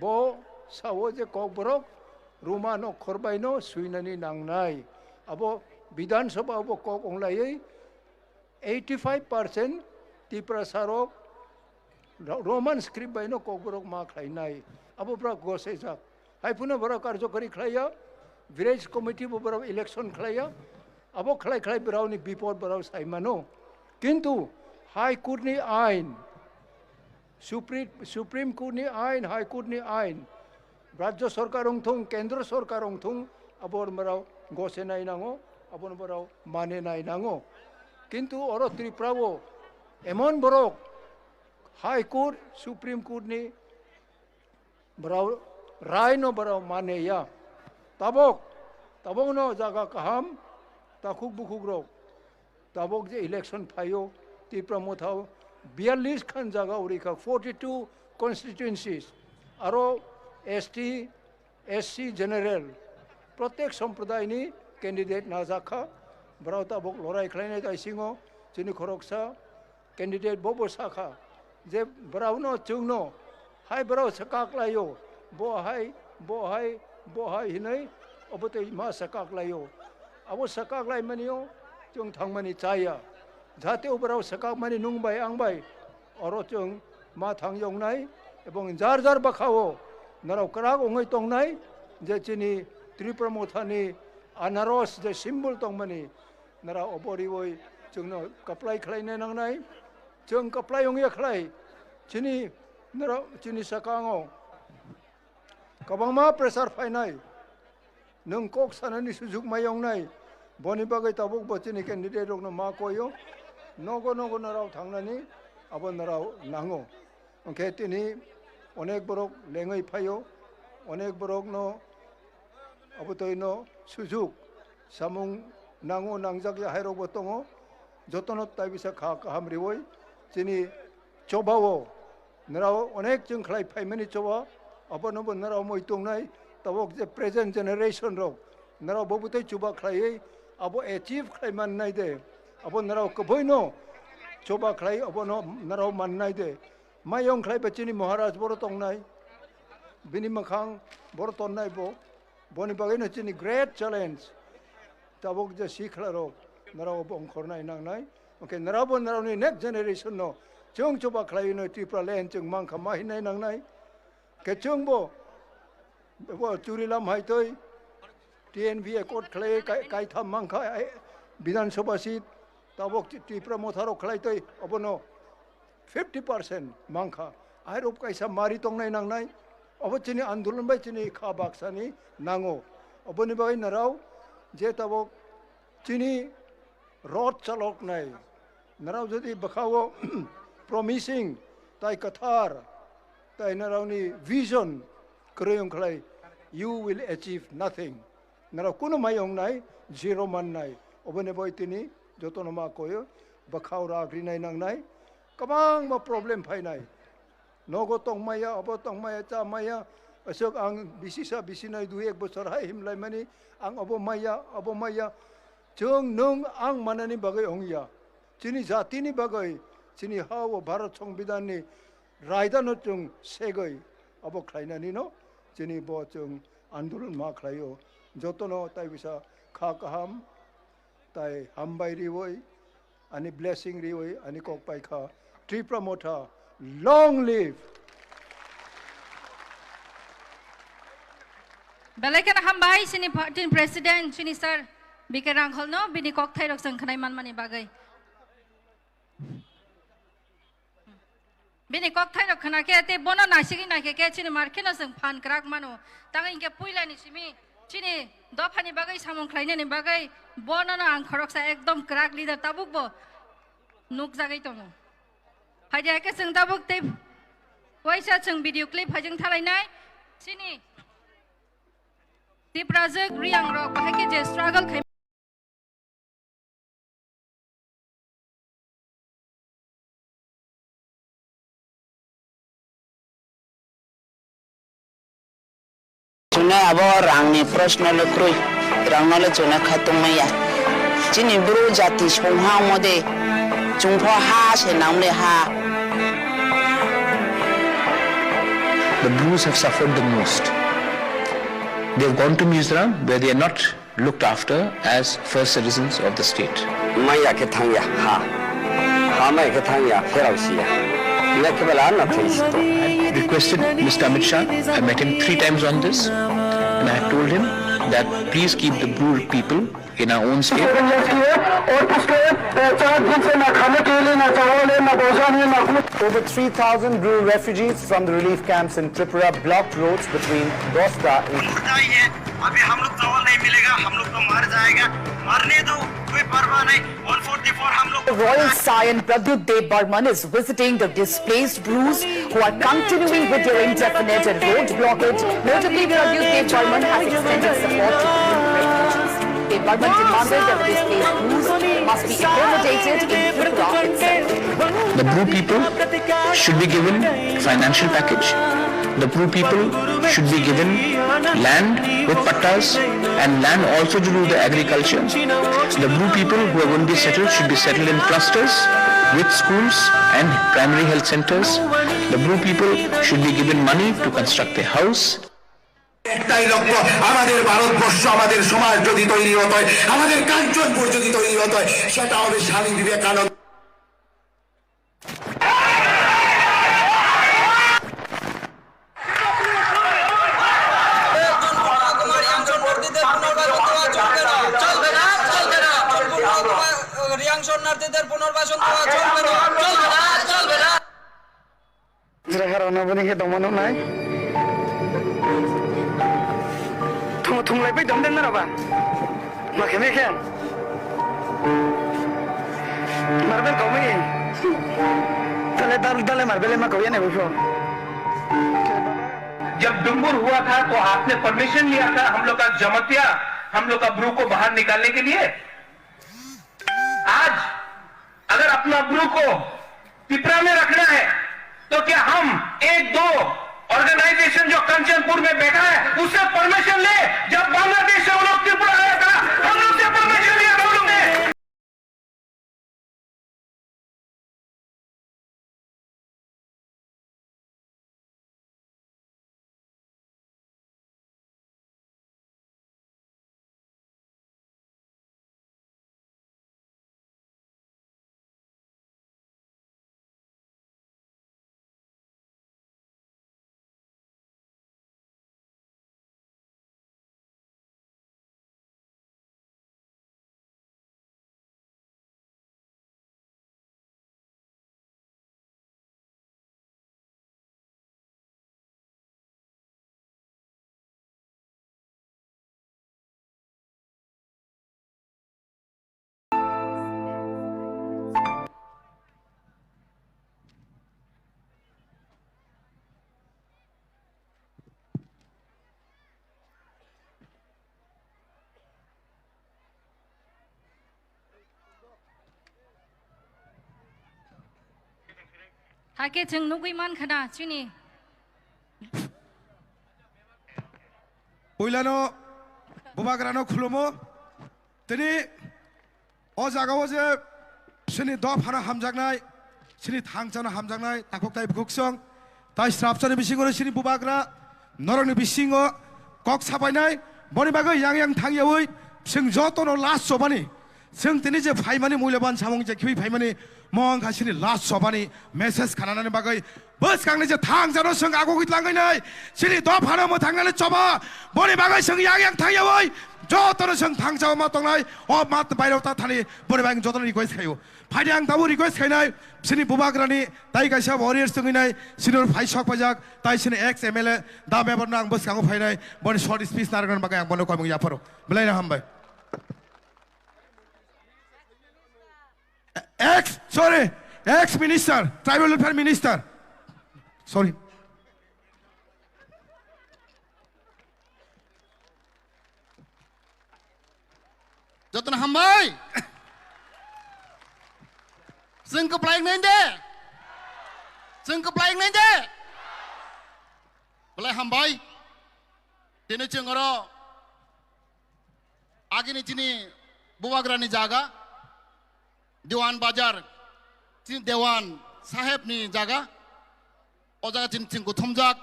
bo sawo je kok borok rumah no korbai no suinani nangnai abo bidan sabha abo kok onglai 85% tipra sarok roman script bai no kok borok ma khlainai abo bra gose jak hai puna bora karjokari khlaya village committee bo bora election khlaya abo khlai brau ni bipod brau saimano kintu high court ni ain supreme court ni ain high court ni ain রাজ্য সরকার থং কেন্দ্র সরকার থং আবর মরাও গোসে নাই নাঙো আবর মরাও মানে নাই নাঙো কিন্তু or ত্রিপুরাও এমন বরক high court supreme court নি বরাও রায় no বরাও মানে ইয়া তাবক no জায়গা কাহাম তাকুক বুকুক রক তাবক যে ইলেকশন ফাইও ত্রিপুরা মথাও 42 খান জায়গা উড়িকা 42 কনস্টিটুয়েন্সিস আরো ST, SC general प्रत्येक संप्रदाय नि कैंडिडेट नाजाखा बरावता बक लड़ाई खलायनाय दाइसिङो जोंनि खरकसा कैंडिडेट बबो साखा जे बरावनो जोंनो हाय बराव सकाकलायो बहाय हिनै अबते मा सकाकलायो अबो सकाकलाय मानियो जों थांमानि चाया जाहाथे बराव सकाक मानि नुंबाय आंबाय अरो जों मा थांयंनाय एबं जार बाखावो नाराव कराग ओंगै तंनाय जे चिनि त्रिपुरा मोथानि आनारस जे सिम्बल तंमानि नाराव अबरिवै जोंनो कप्लाय खलायनाय नांनाय जों कप्लाय ओंगै खलाय चिनि नाराव चिनि सकाङो कबांमा प्रेसार फायनाय नों कक सानानि सुजुग मायंनाय बनि बागै ताबक बचिनि कैंडिडेट रकनो मा कयो नगो नाराव थांनानै आबो नाराव नाङो ओंखे तिनि अनेक बरक लेङै फायो अनेक बरक नो अबतयनो सुजुग सामुं नाङो नांजाक हायरबो दङ जतन ताइबिसा खा काहाम रिवै जिनि चबावो नाराव अनेक जों खलाय फायमानि चबा अबनबो नाराव मैतंनाय तबक जे प्रेजेंट जेनेरेशन रक नाराव बबुतै चुबा खलायै अबो एचिव खलायमाननाय दे अबो नाराव कबैनो चबा खलाय अबनो नाराव माननाय दे मायं खलाय बचिनि महाराज बर तंनाय बिनि मखां बर तंनाय बनि बागैनो चिनि ग्रेट चैलेंज तबक जे सिखलारो नाराव बंखरनाय नांनाय ओके नारावनि नेक्स्ट जेनेरेशन नो जों चबा खलायनो त्रिपुरा लैंड जों मांखा माहिनाय नांनाय के जोंबो चुरिलाम हायतै TNV एकॉर्ड खलाय कायथाम मांखा विधानसभा सीट तबक त्रिपुरा मोथारो खलायतै अबनो 50% मांखा आयरब कायसा मारि तंनाय नांनाय अब चिनि आंदोलन बाय चिनि खा बाक्सानि नांगो अबनि बागै नाराव जे तबक चिनि रड चालकनाय नाराव जदि बखावो प्रमिसिंग ताय कथार ताय नारावनि विजन क्रयं खलाय you will achieve nothing नाराव कुनो मायंनाय जिरो माननाय अबनि बाय तिनि जतनमा कयो बखाव राग्रिनाय नांनाय कबां मा प्रब्लेम फायनाय नगो तंमाया अब तंमाया चामाया असक आं बिसिसा बिसिनाय 1 बोसोर हाय हिमलाय मानि आं अब माया जों नों आं मानानि बागै अंगिया चिनि जातिनि बागै चिनि हाव भारत संविधाननि रायदानो जों सेगै अब खलायनानि न चिनि ब जों आन्दोलन मा खलायो जतनो ताय बिसा खा काहाम ताय हामबाय रिवै अनि ब्लेसिंग रिवै अनि कक पाइखा Tripura Motha, long live! Belaikan hambai sini partin president sini sir bikerang holno bini kok thai rok sang khanai man mani bagai. bini kok thai rok khana ke te bono na sigi na ke chini market na sung phan krak mano tang inke puila ni simi chini do phani bagai samong khlaina ni bagai bono na ang khorok sa ekdom krak leader tabuk bo nuk jagai tongo haja ke sung tabuk te waisa chung video clip hajung thalai nai chini the project riang rok bahai ke je struggle khai Cuna abo rangni प्रश्न लेख्रुई रंगले cuna khatung maya cini buru jati songha mode jungpho ha se namle ha. The Brus have suffered the most. They have gone to Mizoram where they are not looked after as first citizens of the state. Maya ke thangya ha mai ke thangya ferausia ya ke bala na thaisto. I requested Mr. Amit Shah. I met him 3 times on this, and I told him that please keep the Bru people in our own state. Over 3,000 Bru refugees from the relief camps in Tripura blocked roads between Dosta and अभी हम लोग चावल नहीं मिलेगा हम लोग तो मर जाएगा मरने दो कोई परवाह नहीं 144 हम लोग Royal Scion Pradyut Dev Burman is visiting the displaced Brus who are continuing with their indefinite and road blockage. Notably, Pradyut Dev Burman has extended support to the refugees. Dev Burman demanded that the displaced Brus must be accommodated in Tripura itself. The Bru people should be given financial package. The Bru people should be given land with pattas and land also to do the agriculture. The Bru people who are going to be settled should be settled in clusters with schools and primary health centers. The Bru people should be given money to construct a house. একটাই লক্ষ্য আমাদের ভারতবর্ষ আমাদের সমাজ যদি তৈরি হতো আমাদের কাঞ্চনপুর যদি তৈরি হতো সেটা হবে স্বামী বিবেকানন্দ শরণার্থীদের পুনর্বাসন দেওয়া চলবে না চলবে না Zahara nabani ke domano nai. Thum lai pai dom den na ba. Ma khame khan. Marbel ko mai. Tale marbel ma ko ne bufo. जब डुम्बुर हुआ था तो आपने परमिशन लिया था हम लोग का जमतिया हम लोग का ब्रू को बाहर निकालने के लिए। आज अगर अपना ब्रू को पिपरा में रखना है तो क्या हम 1-2 ऑर्गेनाइजेशन जो कंचनपुर में बैठा है उससे परमिशन ले? जब बांग्लादेश से वो लोग त्रिपुरा आया था हम लोग से परमिशन लिया हम लोग ने। Hake chung nugui man khana chini Poilano Bubagrano Khulumo Tini Ozagawaze Sini Dop Hana Hamjagnai Sini Hangchana Hamjagnai Takoktai Buksong Tai Strapchani Bisingo Sini Bubagra Noroni Bisingo Kok Sapainai Bonibago Yang Tangyawi Sing Jotono last Sobani Sing Tinije Paimani Mulaban Samong Jaki Paimani Mong Hashini last Sobani Message Kanana Bagai Bus Kangaja Tang Zano Sung Ago with Langanai Sini Dop Hana Motangana Choba Bonibago Sing Yang Tangyawi Jotono Sung Tangsa Matongai or Mat Bailota Tani Bonibang Joton request you फाइदे आं दाबो request खायनाय सिनि बुबाग्रानि ताई काइसा warriors दंगिनाय Sinor phi सक पाजाक ताई सिनि ex MLA दा मेबरना आं बस कांगो फाइनाय बन शॉर्ट स्पीच नारगन बागै आं बनो कमि याफरो बलायना हामबाय ex minister tribal welfare minister sorry जतन हामबाय जोंखौ प्लायनाय दे जोंखौ प्लायनाय दे बलाय हामबाय दिनै जों आरो आगिनि दिनै बुबाग्रानि जागा देवान बाजार दिनै देवान साहेबनि जागा अ जागा दिनै गुथुमजाक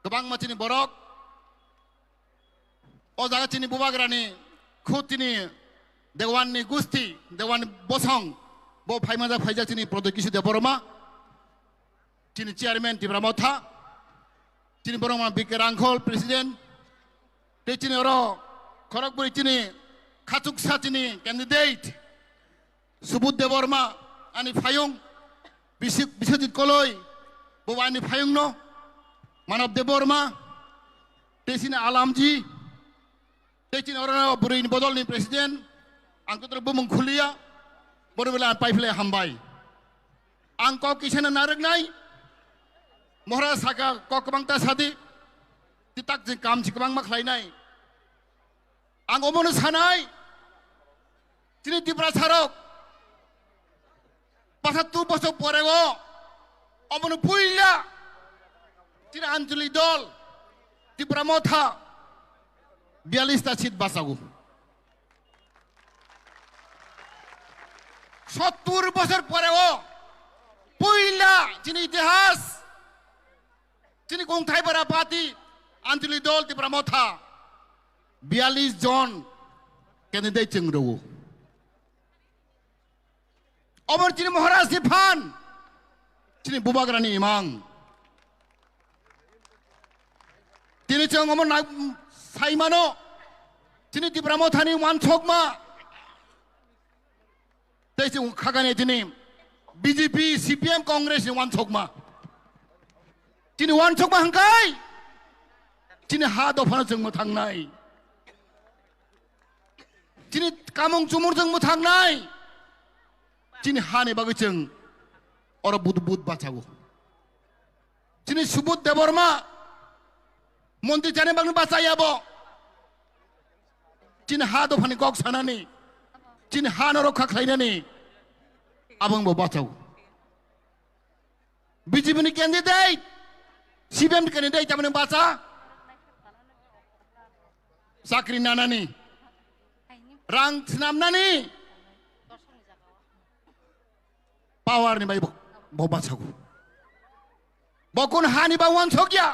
गोबां मानसिनि बरक अ जागा दिनै बुबाग्रानि खुतिनि देवाननि गुस्ति देवाननि बसं बो फाइमाजा फाइजाक दिनै प्रदकिसु देबरमा दिनै चेयारमेन तिब्रामथा दिनै बरमा बिके रांखल प्रेसिडेन्ट दिनै अरो खरगपुर दिनै खाथुकसा दिनै कैंडिडेट सुबुत देबरमा आनि फायुं बिश्वजित कलय बो आनि फायुं न मानव देबरमा दिनै आलामजी दिनै अरो बुरैनि बदलनि प्रेसिडेन्ट आंखौ तर बुमुं खुलिया बरबेला पाइफले हामबाय आं क किसेन नारगनाय महरा साका क कबांता सादि तिताक जे काम सिकबां मा खालायनाय आं अमनो सानाय दिनै दिब्रा सारक 75 বছর পরেও অমনো পুইলা দিनै आঞ্চলিক দল ত্রিপুরা মথা 42টা সিট বাঁচাবো 70 বছর পরেও পুইলা যিনি ইতিহাস যিনি গংথাইপাড়া পার্টি আঞ্চলিক দল ত্রিপুরা মথা 42 জন ক্যান্ডিডেট जों रौ अमर चिनी महाराज सिफान चिनी बुबाग्रानि इमां दिनै जों अमर साइमानो चिनी त्रिपुरा मथानि वानसकमा तैसे खागाने दिनै बीजेपी सीपीएम कांग्रेस वानसकमा दिनै वानसकमा हांखाय दिनै हा दफानो जों थांनाय दिनै कामं चुमुर जों थांनाय दिनै हानि बागै जों अर बुद बाचागो दिनै सुबुत देबरमा मन्त्रि जाने बागै बाचायाबो दिनै हा दफानि गक सानानै दिनै हा न रक्षा खालायनानै आबंबो बाचागो बीजेपीनि कैंडिडेट सीपीएम कैंडिडेट तामाने बाचा साख्रि नानानै रां स्नामनानै पावर नि बाई बोबा छगु बकुन हानि बावन छगिया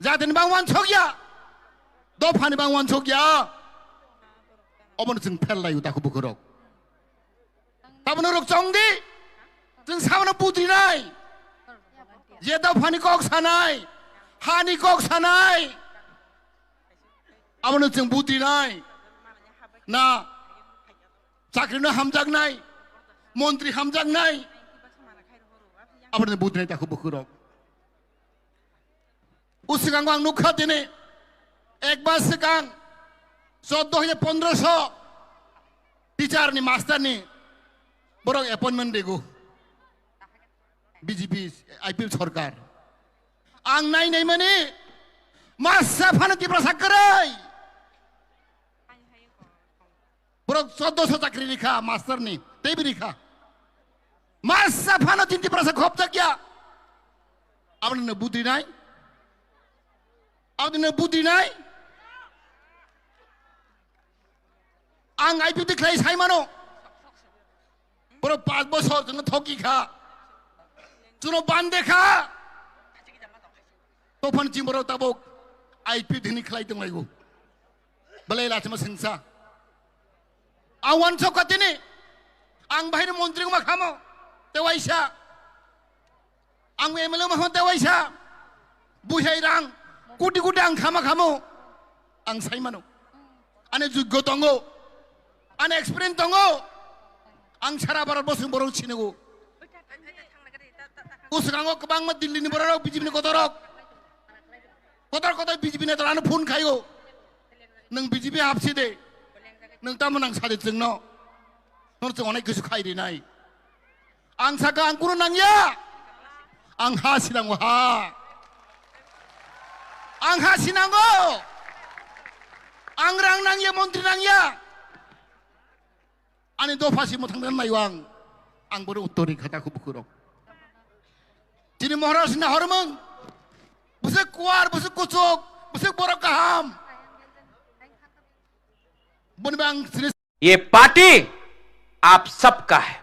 जादन बावन छगिया दफानि बावन छगिया अबन जों फेललाय उदाखौ बुखरक ताबनो रक चंदि जों सावनो बुद्रिनाय जे दफानि कक सानाय हानि कक सानाय अबनो जों बुद्रिनाय ना साख्रिनो हामजागनाय मन्त्रि हामजागनाय आबादनि बुद्धिनाय ताखौ बुखरक उसिगां आं नुखा दिनै एक बार सिगां 14,1500 टीचारनि मास्टारनि बरक एपइन्टमेन्ट देगो बीजेपी आईपीएल सरकार आं नायनाय माने मासा फानो तिब्रा साकरै बरक 1400 चाकरी लिखा मास्टरनि तेबि लिखा मासा फानो तिनति प्रसा खपजा क्या आपने बुद्धि नहीं आपने बुद्धि नहीं आंग आईपी दिखलाई साई मानो बरो 5 बছর जों थकी खा चुनो बांधे खा तोफान चिमरो तबोक आईपी दिनी खलाई दं लाइगो बले लाचमा सिंसा आवन सकतिनी आं बाहिर मन्त्रि मा खामो तेवाइसा आं एमएलए मा तेवाइसा बुहाय रां कोटि कोटि आं खामो आं साइमानो आने जुग्ग दंगो आने एक्सपिरियेन्स दंगो आं सारा भारत बर्ष बर' सिनांगौ उसिगाङाव गोबां दिल्लीनि बर' बिजेपिनि गथ'रक कतर बिजेपि नेतारानो फन खायो नों बिजेपि हाबसि दे नों तामोन आं सादे जोंनो नों जों अनेक गोसो खायरिनाय आं सागा आं कुनु नांया आं हा सिनांगौ हा आं हा सिनांगौ आं रां नांया मन्त्रि नांया आंनि दफासि मोथांदों नायो आं बोरै उत्तरनि खोथाखौ बुखुरक दिनै महाराष्ट्रनि हरमों बुसे कुवार बुसे कुचुक बुसे बर' गाहाम ये पार्टी आप सबका है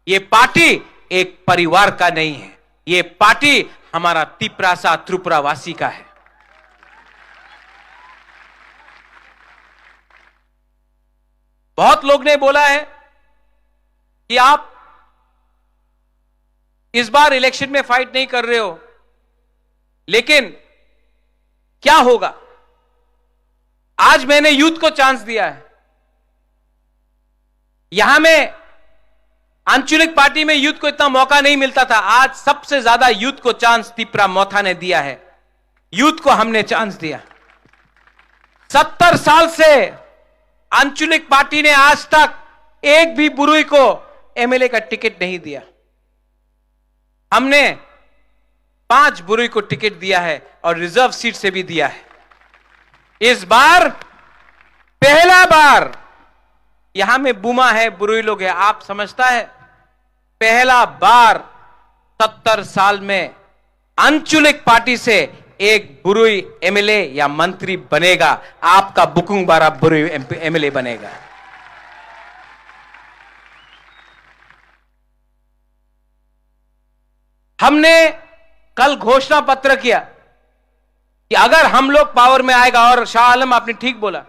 ये पार्टी एक परिवार का नहीं है ये पार्टी हमारा तिपरासा त्रिपुरावासी का है बहुत लोग ने बोला है कि आप इस बार इलेक्शन में फाइट नहीं कर रहे हो लेकिन क्या होगा आज मैंने यूथ को चांस दिया है यहां में आंचलिक पार्टी में यूथ को इतना मौका नहीं मिलता था आज सबसे ज्यादा यूथ को चांस तिपरा मोथा ने दिया है यूथ को हमने चांस दिया 70 साल से आंचलिक पार्टी ने आज तक एक भी बुरुई को एमएलए का टिकट नहीं दिया हमने 5 बुरुई को टिकट दिया है और रिजर्व सीट से भी दिया है इस बार पहला बार यहां में बुमा है बुरुई लोग है आप समझता है पहला बार 70 साल में आंचलिक पार्टी से एक बुरुई एमएलए या मंत्री बनेगा आपका बुकुंग बारा बुरुई एमएलए बनेगा हमने कल घोषणा पत्र किया कि अगर हम लोग पावर में आएगा और शाह आलम आपने ठीक बोला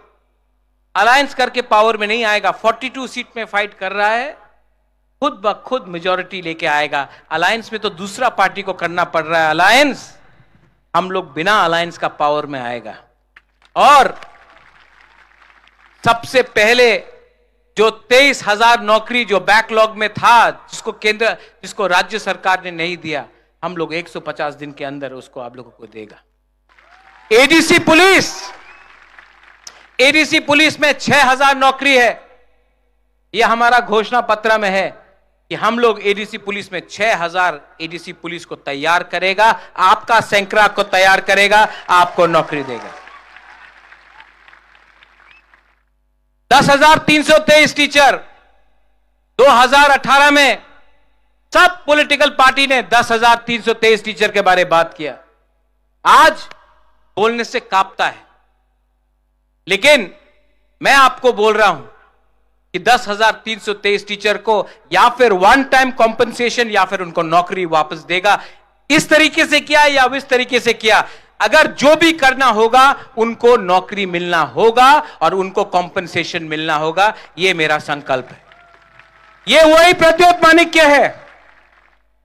अलायंस करके पावर में नहीं आएगा 42 सीट में फाइट कर रहा है खुद ब खुद मेजॉरिटी लेके आएगा अलायंस में तो दूसरा पार्टी को करना पड़ रहा है अलायंस हम लोग बिना अलायंस का पावर में आएगा और सबसे पहले जो 23,000 नौकरी जो बैकलॉग में था जिसको राज्य सरकार ने नहीं दिया हम लोग 150 दिन के अंदर उसको आप लोगों को देगा एडीसी पुलिस में 6,000 नौकरी है यह हमारा घोषणा पत्र में है कि हम लोग एडीसी पुलिस में 6,000 एडीसी पुलिस को तैयार करेगा आपका सैंकड़ा को तैयार करेगा आपको नौकरी देगा 10,323 टीचर 2018 में सब पॉलिटिकल पार्टी ने 10,323 टीचर के बारे में बात किया आज बोलने से कांपता है लेकिन मैं आपको बोल रहा हूं कि 10,323 टीचर को या फिर वन टाइम कॉम्पनसेशन या फिर उनको नौकरी वापस देगा इस तरीके से किया या इस तरीके से किया अगर जो भी करना होगा उनको नौकरी मिलना होगा और उनको कॉम्पनसेशन मिलना होगा यह मेरा संकल्प है यह वही प्रद्योत माणिक्य है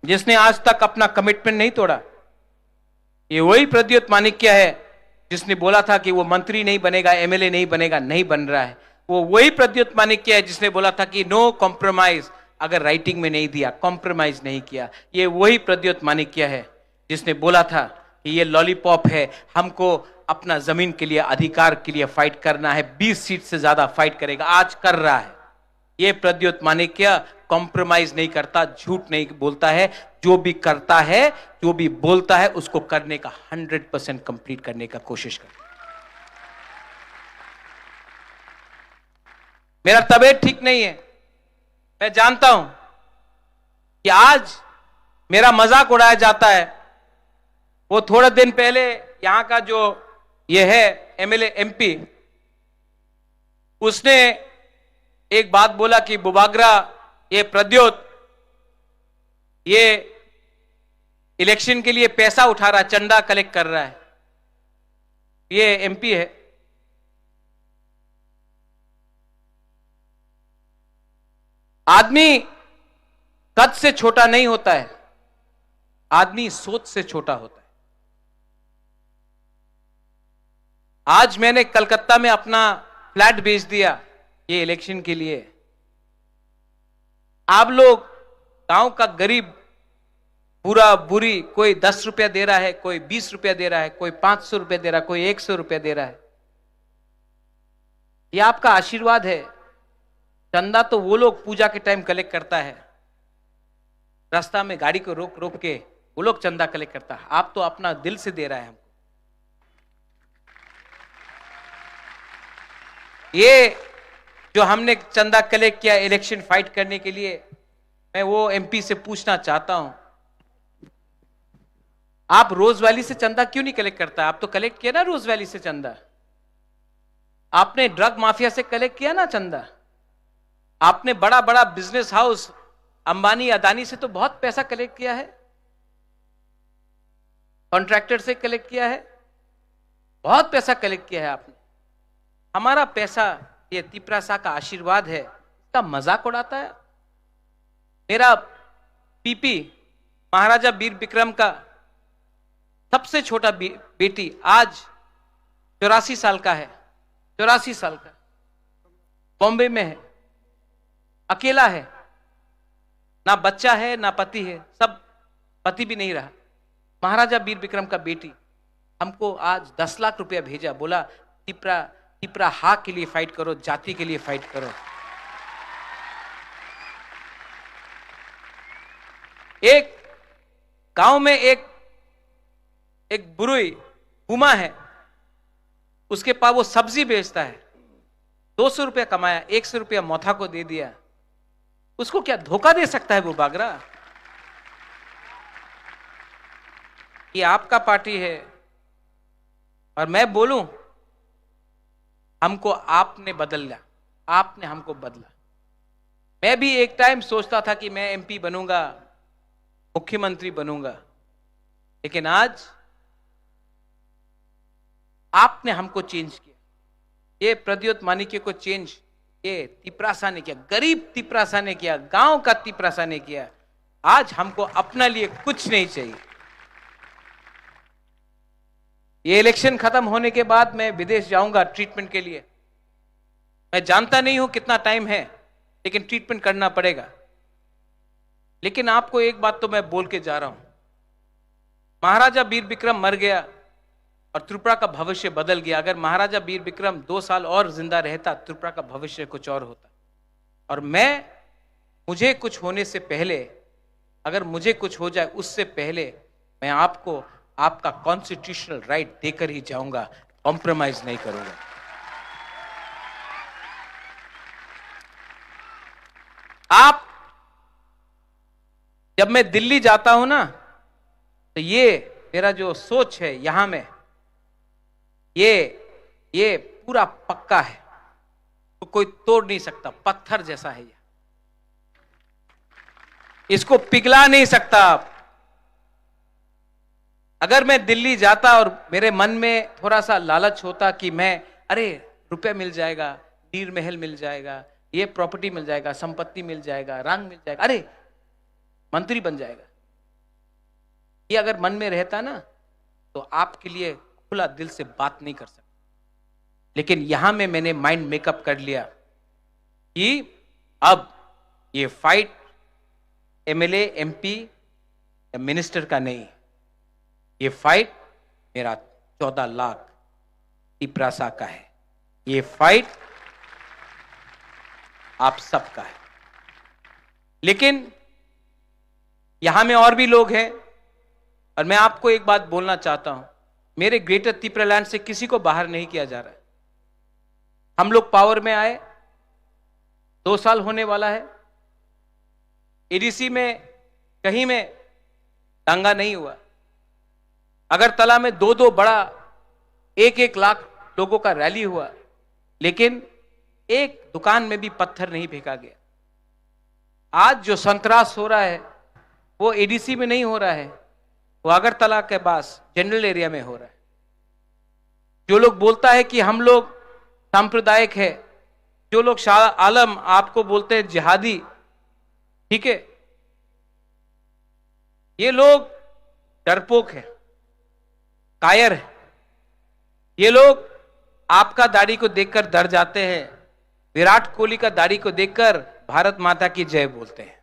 जिसने आज तक अपना कमिटमेंट नहीं तोड़ा यह वही प्रद्योत माणिक्य है जिसने बोला था कि वो मंत्री नहीं बनेगा एमएलए नहीं बनेगा नहीं बन रहा है वो वही प्रद्योत माणिक्य है जिसने बोला था कि नो कॉम्प्रोमाइज अगर राइटिंग में नहीं दिया कॉम्प्रोमाइज नहीं किया ये वही प्रद्योत माणिक्य है जिसने बोला था कि ये लॉलीपॉप है हमको अपना जमीन के लिए अधिकार के लिए फाइट करना है 20 सीट से ज्यादा फाइट करेगा आज कर रहा है ये प्रद्योत माणिक्य कॉम्प्रोमाइज नहीं करता झूठ नहीं बोलता है जो भी करता है जो भी बोलता है उसको करने का 100% कंप्लीट करने का कोशिश करता है मेरा तबीयत ठीक नहीं है मैं जानता हूं कि आज मेरा मजाक उड़ाया जाता है वो थोड़े दिन पहले यहां का जो ये है एमएलए एमपी उसने एक बात बोला कि बुबागरा ये प्रद्योत ये इलेक्शन के लिए पैसा उठा रहा है चंदा कलेक्ट कर रहा है ये एमपी है आदमी कद से छोटा नहीं होता है आदमी सोच से छोटा होता है आज मैंने कलकत्ता में अपना फ्लैट बेच दिया ये इलेक्शन के लिए आप लोग गांव का गरीब बुरा बुरी, कोई 10 रुपया दे रहा है, कोई 20 रुपया दे रहा है, कोई 500 रुपया दे रहा है, कोई 100 रुपया दे रहा है, यह आपका आशीर्वाद है। चंदा तो वो लोग पूजा के टाइम कलेक्ट करता है, रास्ता में गाड़ी को रोक रोक के वो लोग चंदा कलेक्ट करता है। आप तो अपना दिल से दे रहा है हमको। ये जो हमने चंदा कलेक्ट किया इलेक्शन फाइट करने के लिए, मैं वो एमपी से पूछना चाहता हूं, आप रोज वैली से चंदा क्यों नहीं कलेक्ट करता? आप तो कलेक्ट किया ना रोज वैली से चंदा। आपने ड्रग माफिया से कलेक्ट किया ना चंदा। आपने बड़ा बड़ा बिजनेस हाउस अंबानी अदानी से तो बहुत पैसा कलेक्ट किया है, कॉन्ट्रैक्टर से कलेक्ट किया है, बहुत पैसा कलेक्ट किया है आपने। हमारा पैसा, ये तिपरासा का आशीर्वाद है, इसका मजाक उड़ाता है। मेरा पीपी महाराजा वीर विक्रम का सबसे छोटा बेटी आज 84 साल का है, 84 साल का, बॉम्बे में है, अकेला है, ना बच्चा है ना पति है, सब पति भी नहीं रहा। महाराजा वीर विक्रम का बेटी हमको आज 10 लाख रुपया भेजा, बोला तिपरा हा के लिए फाइट करो, जाति के लिए फाइट करो। एक गांव में एक बुरुई हुमा है, उसके पास वो सब्जी बेचता है, 200 रुपया कमाया, 100 रुपया मोथा को दे दिया। उसको क्या धोखा दे सकता है वो बागरा? ये आपका पार्टी है और मैं बोलूं, हमको आपने बदला, आपने हमको बदला। मैं भी एक टाइम सोचता था कि मैं एमपी बनूंगा, मुख्यमंत्री बनूंगा, लेकिन आज आपने हमको चेंज किया। ये प्रद्योत माणिक्य को चेंज ये तिपरासा ने किया, गरीब तिपरासा ने किया, गांव का तिपरासा ने किया। आज हमको अपना लिए कुछ नहीं चाहिए। ये इलेक्शन खत्म होने के बाद मैं विदेश जाऊंगा ट्रीटमेंट के लिए। मैं जानता नहीं हूं कितना टाइम है, लेकिन ट्रीटमेंट करना पड़ेगा। लेकिन आपको एक बात तो मैं बोल के जा रहा हूं, महाराजा वीर विक्रम मर गया और त्रिपुरा का भविष्य बदल गया। अगर महाराजा वीर विक्रम 2 साल और जिंदा रहता, त्रिपुरा का भविष्य कुछ और होता। और मुझे कुछ होने से पहले, अगर मुझे कुछ हो जाए उससे पहले, मैं आपको आपका कॉन्स्टिट्यूशनल राइट देकर ही जाऊंगा, कॉम्प्रोमाइज नहीं करूंगा। आप जब मैं दिल्ली जाता हूं ना, तो ये मेरा जो सोच है यहां में, ये पूरा पक्का है, तो कोई तोड़ नहीं सकता, पत्थर जैसा है ये, इसको पिघला नहीं सकता आप। अगर मैं दिल्ली जाता और मेरे मन में थोड़ा सा लालच होता कि मैं, अरे रुपया मिल जाएगा, नीर महल मिल जाएगा, ये प्रॉपर्टी मिल जाएगा, संपत्ति मिल जाएगा, रंग मिल जाएगा, अरे मंत्री बन जाएगा, ये अगर मन में रहता ना, तो आपके लिए खुला दिल से बात नहीं कर सकता। लेकिन यहां में मैंने माइंड मेकअप कर लिया कि अब ये फाइट एमएलए, एमपी या मिनिस्टर का नहीं, ये फाइट मेरा 14 लाख तिपरासा का है। ये फाइट आप सबका है। लेकिन यहां में और भी लोग हैं, और मैं आपको एक बात बोलना चाहता हूं, मेरे ग्रेटर त्रिपुरा लैंड से किसी को बाहर नहीं किया जा रहा है। हम लोग पावर में आए, 2 साल होने वाला है, एडीसी में कहीं में दंगा नहीं हुआ। अगरतला में 2-2 बड़ा 1-1 लाख लोगों का रैली हुआ, लेकिन एक दुकान में भी पत्थर नहीं फेंका गया। आज जो संतरास हो रहा है वो एडीसी में नहीं हो रहा है, वो अगरतला के पास जनरल एरिया में हो रहा है। जो लोग बोलता है कि हम लोग सांप्रदायिक है, जो लोग शाह आलम आपको बोलते हैं जिहादी, ठीक है, ये लोग डरपोक है, कायर है। ये लोग आपका दाढ़ी को देखकर डर जाते हैं, विराट कोहली का दाढ़ी को देखकर भारत माता की जय बोलते हैं।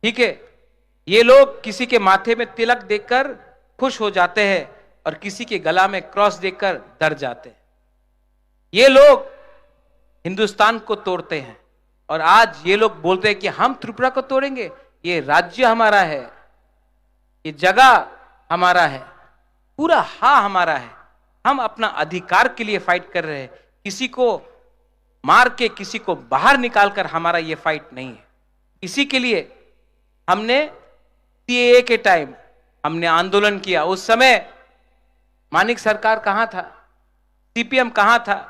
ठीक है, ये लोग किसी के माथे में तिलक देखकर खुश हो जाते हैं और किसी के गला में क्रॉस देखकर डर जाते हैं। ये लोग हिंदुस्तान को तोड़ते हैं और आज ये लोग बोलते हैं कि हम त्रिपुरा को तोड़ेंगे। ये राज्य हमारा है, ये जगह हमारा है, पूरा हाँ हमारा है। हम अपना अधिकार के लिए फाइट कर रहे हैं, किसी को मार के किसी को बाहर निकालकर हमारा ये फाइट नहीं है। इसी के लिए हमने सीएए के टाइम हमने आंदोलन किया। उस समय मानिक सरकार कहां था, सीपीएम कहां था?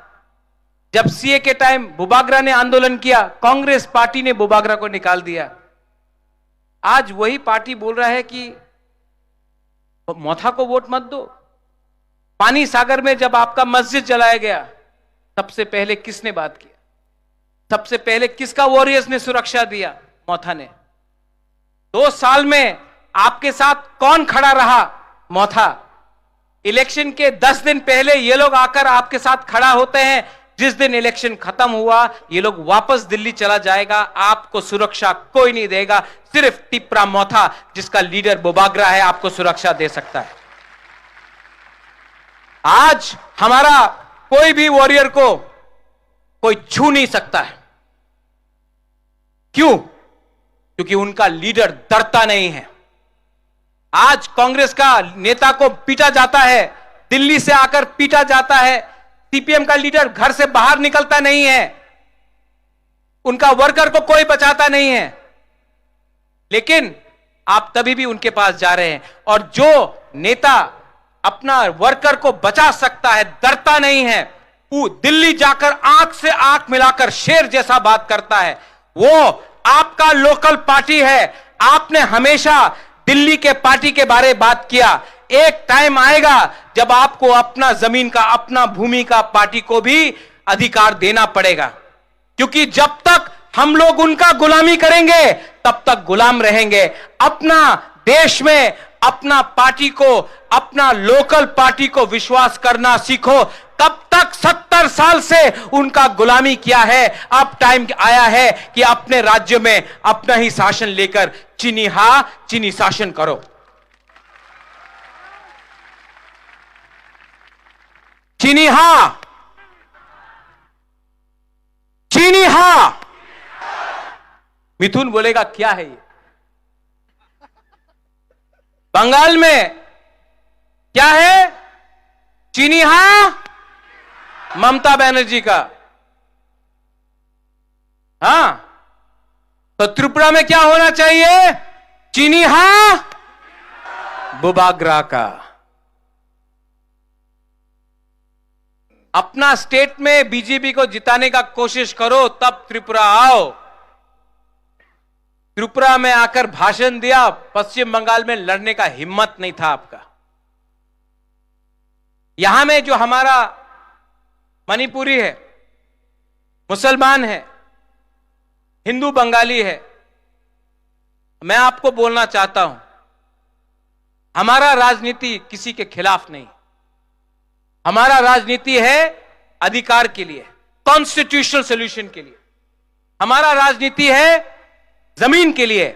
जब सीए के टाइम बुबागरा ने आंदोलन किया, कांग्रेस पार्टी ने बुबागरा को निकाल दिया। आज वही पार्टी बोल रहा है कि मोथा को वोट मत दो। पानी सागर में जब आपका मस्जिद जलाया गया, सबसे पहले किसने बात किया? सबसे पहले किसका वॉरियर्स ने सुरक्षा दिया? मोथा ने। 2 साल में आपके साथ कौन खड़ा रहा? मोथा। इलेक्शन के 10 दिन पहले ये लोग आकर आपके साथ खड़ा होते हैं। जिस दिन इलेक्शन खत्म हुआ, ये लोग वापस दिल्ली चला जाएगा, आपको सुरक्षा कोई नहीं देगा, सिर्फ टिप्रा मोथा जिसका लीडर बुबागरा है आपको सुरक्षा दे सकता है। आज हमारा कोई भी वॉरियर को कोई छू नहीं सकता है। क्यों? क्योंकि उनका लीडर डरता नहीं है। आज कांग्रेस का नेता को पीटा जाता है, दिल्ली से आकर पीटा जाता है, सीपीएम का लीडर घर से बाहर निकलता नहीं है, उनका वर्कर को कोई बचाता नहीं है, लेकिन आप तभी भी उनके पास जा रहे हैं। और जो नेता अपना वर्कर को बचा सकता है, डरता नहीं है, वो दिल्ली जाकर आंख से आंख मिलाकर शेर जैसा बात करता है, वो आपका लोकल पार्टी है। आपने हमेशा दिल्ली के पार्टी के बारे में बात किया। एक टाइम आएगा जब आपको अपना जमीन का, अपना भूमि का पार्टी को भी अधिकार देना पड़ेगा, क्योंकि जब तक हम लोग उनका गुलामी करेंगे तब तक गुलाम रहेंगे। अपना देश में अपना पार्टी को, अपना लोकल पार्टी को विश्वास करना सीखो। तब तक 70 साल से उनका गुलामी किया है। अब टाइम आया है कि अपने राज्य में अपना ही शासन लेकर चीनी शासन करो। चीनी हा। मिथुन बोलेगा क्या है ये? बंगाल में क्या है? चीनी हा, ममता बनर्जी का। हां, तो त्रिपुरा में क्या होना चाहिए? चीनी हा, बुबागरा का। अपना स्टेट में बीजेपी को जिताने का कोशिश करो, तब त्रिपुरा आओ। त्रिपुरा में आकर भाषण दिया, पश्चिम बंगाल में लड़ने का हिम्मत नहीं था आपका। यहां में जो हमारा मणिपुरी है, मुसलमान है, हिंदू बंगाली है, मैं आपको बोलना चाहता हूं, हमारा राजनीति किसी के खिलाफ नहीं। हमारा राजनीति है अधिकार के लिए, कॉन्स्टिट्यूशनल सॉल्यूशन के लिए। हमारा राजनीति है जमीन के लिए,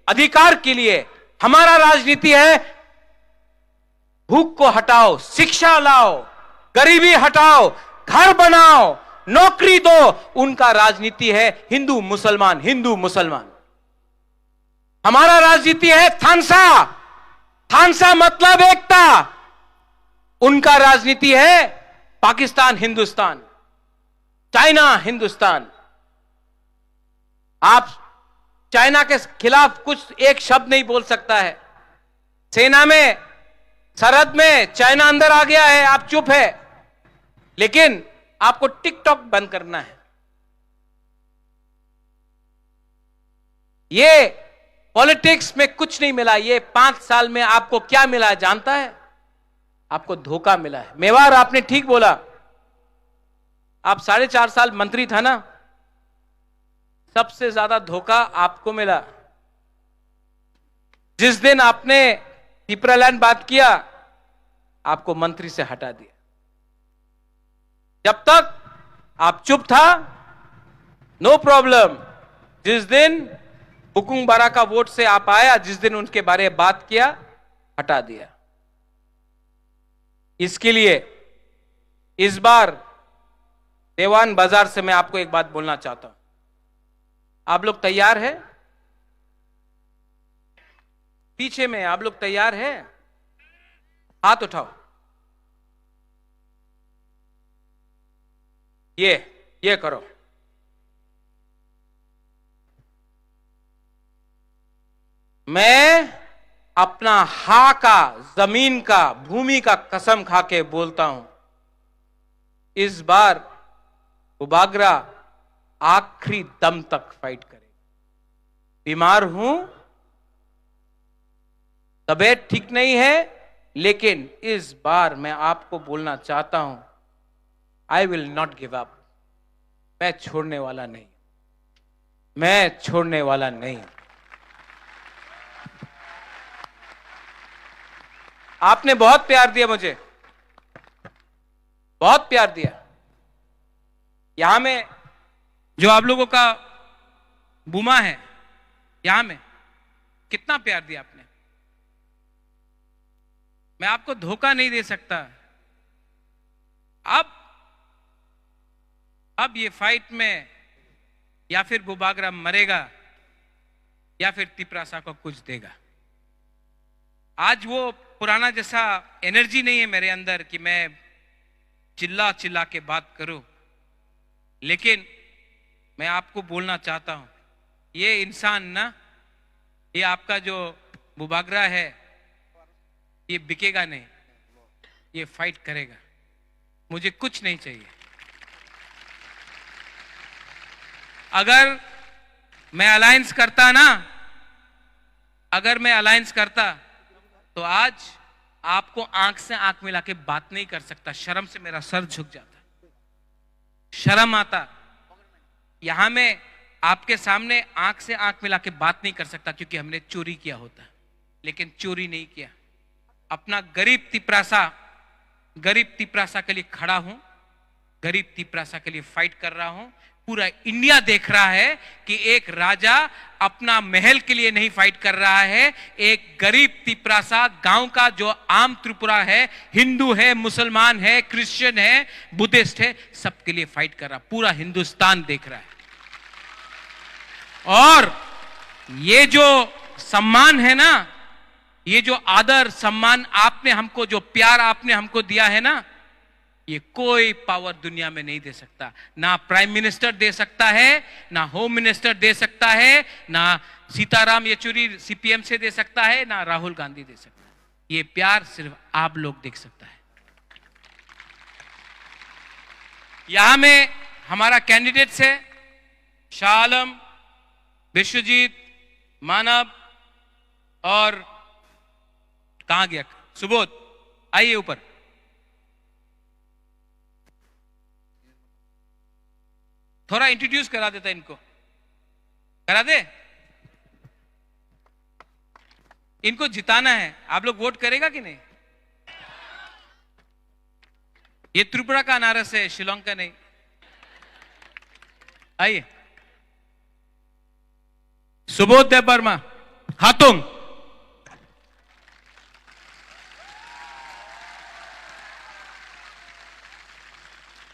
अधिकार के लिए। हमारा राजनीति है भूख को हटाओ, शिक्षा लाओ, गरीबी हटाओ, घर बनाओ, नौकरी दो। उनका राजनीति है हिंदू मुसलमान, हिंदू मुसलमान। हमारा राजनीति है थानसा, थानसा मतलब एकता। उनका राजनीति है पाकिस्तान हिंदुस्तान, चाइना हिंदुस्तान। आप चाइना के खिलाफ कुछ एक शब्द नहीं बोल सकता है। सेना में, सरहद में चाइना अंदर आ गया है, आप चुप है, लेकिन आपको टिकटॉक बंद करना है। ये पॉलिटिक्स में कुछ नहीं मिला। ये 5 साल में आपको क्या मिला है जानता है? आपको धोखा मिला है। मेवाड़, आपने ठीक बोला, आप 4.5 साल मंत्री था ना, सबसे ज्यादा धोखा आपको मिला। जिस दिन आपने पिपरालैंड बात किया, आपको मंत्री से हटा दिया। जब तक आप चुप था, नो प्रॉब्लम। जिस दिन हुकुम बारा का वोट से आप आया, जिस दिन उनके बारे में बात किया हटा दिया। इसके लिए इस बार देवान बाजार से मैं आपको एक बात बोलना चाहता हूं। आप लोग तैयार हैं? पीछे में आप लोग तैयार हैं? हाथ उठाओ। ये करो। मैं अपना हा का, जमीन का, भूमि का कसम खा के बोलता हूं, इस बार बुबागरा आखिरी दम तक फाइट करेगा। बीमार हूं, तबीयत ठीक नहीं है, लेकिन इस बार मैं आपको बोलना चाहता हूं, I will not give up. मैं छोड़ने वाला नहीं, मैं छोड़ने वाला नहीं। आपने बहुत प्यार दिया मुझे, बहुत प्यार दिया। यहां में जो आप लोगों का बुमा है, यहां में कितना प्यार दिया आपने। मैं आपको धोखा नहीं दे सकता। अब ये फाइट में या फिर बुबागरा मरेगा या फिर तिपरासा को कुछ देगा। आज वो पुराना जैसा एनर्जी नहीं है मेरे अंदर कि मैं चिल्ला चिल्ला के बात करूं, लेकिन मैं आपको बोलना चाहता हूं, ये इंसान ना, ये आपका जो बुबागरा है, ये बिकेगा नहीं, ये फाइट करेगा। मुझे कुछ नहीं चाहिए। अगर मैं अलायंस करता ना, अगर मैं अलायंस करता तो आज आपको आंख से आंख मिला के बात नहीं कर सकता। शर्म से मेरा सर झुक जाता, शर्म आता। यहां में आपके सामने आंख से आंख मिला के बात नहीं कर सकता, क्योंकि हमने चोरी किया होता, लेकिन चोरी नहीं किया। अपना गरीब तिपरासा के लिए खड़ा हूं, गरीब तिपरासा के लिए फाइट कर रहा हूं। पूरा इंडिया देख रहा है कि एक राजा अपना महल के लिए नहीं फाइट कर रहा है, एक गरीब तिपरासा गांव का जो आम त्रिपुरा है, हिंदू है, मुसलमान है, क्रिश्चियन है, बुद्धिस्ट है, सबके लिए फाइट कर रहा। पूरा हिंदुस्तान देख रहा है। और ये जो सम्मान है ना, ये जो आदर सम्मान आपने हमको, जो प्यार आपने हमको दिया है ना, ये कोई पावर दुनिया में नहीं दे सकता। ना प्राइम मिनिस्टर दे सकता है, ना होम मिनिस्टर दे सकता है, ना सीताराम येचुरी सीपीएम से दे सकता है, ना राहुल गांधी दे सकता है। ये प्यार सिर्फ आप लोग देख सकता है। यहां में हमारा कैंडिडेट्स है शाह आलम, विश्वजीत, मानव और कहां गया सुबोध। आइए ऊपर। थोड़ा इंट्रोड्यूस करा देता, इनको करा दे। इनको जिताना है। आप लोग वोट करेगा कि नहीं? ये त्रिपुरा का अनारस है, शिलोंग का नहीं। आइए। सुबोध देव वर्मा, हाथुंग।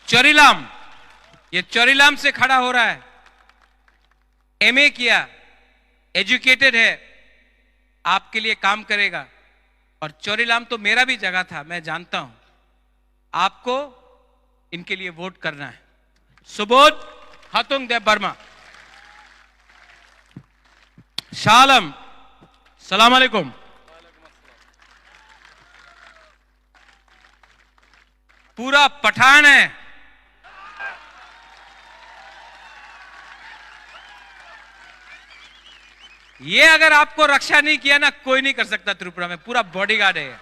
चोरीलाम, ये चोरीलाम से खड़ा हो रहा है। एमए किया, एजुकेटेड है, आपके लिए काम करेगा। और चोरीलाम तो मेरा भी जगह था, मैं जानता हूं। आपको इनके लिए वोट करना है। सुबोध हाथुंग देव वर्मा। शाह आलम, सलाम अलैकुम। पूरा पठान है। ये अगर आपको रक्षा नहीं किया ना, कोई नहीं कर सकता त्रिपुरा में। पूरा बॉडीगार्ड है।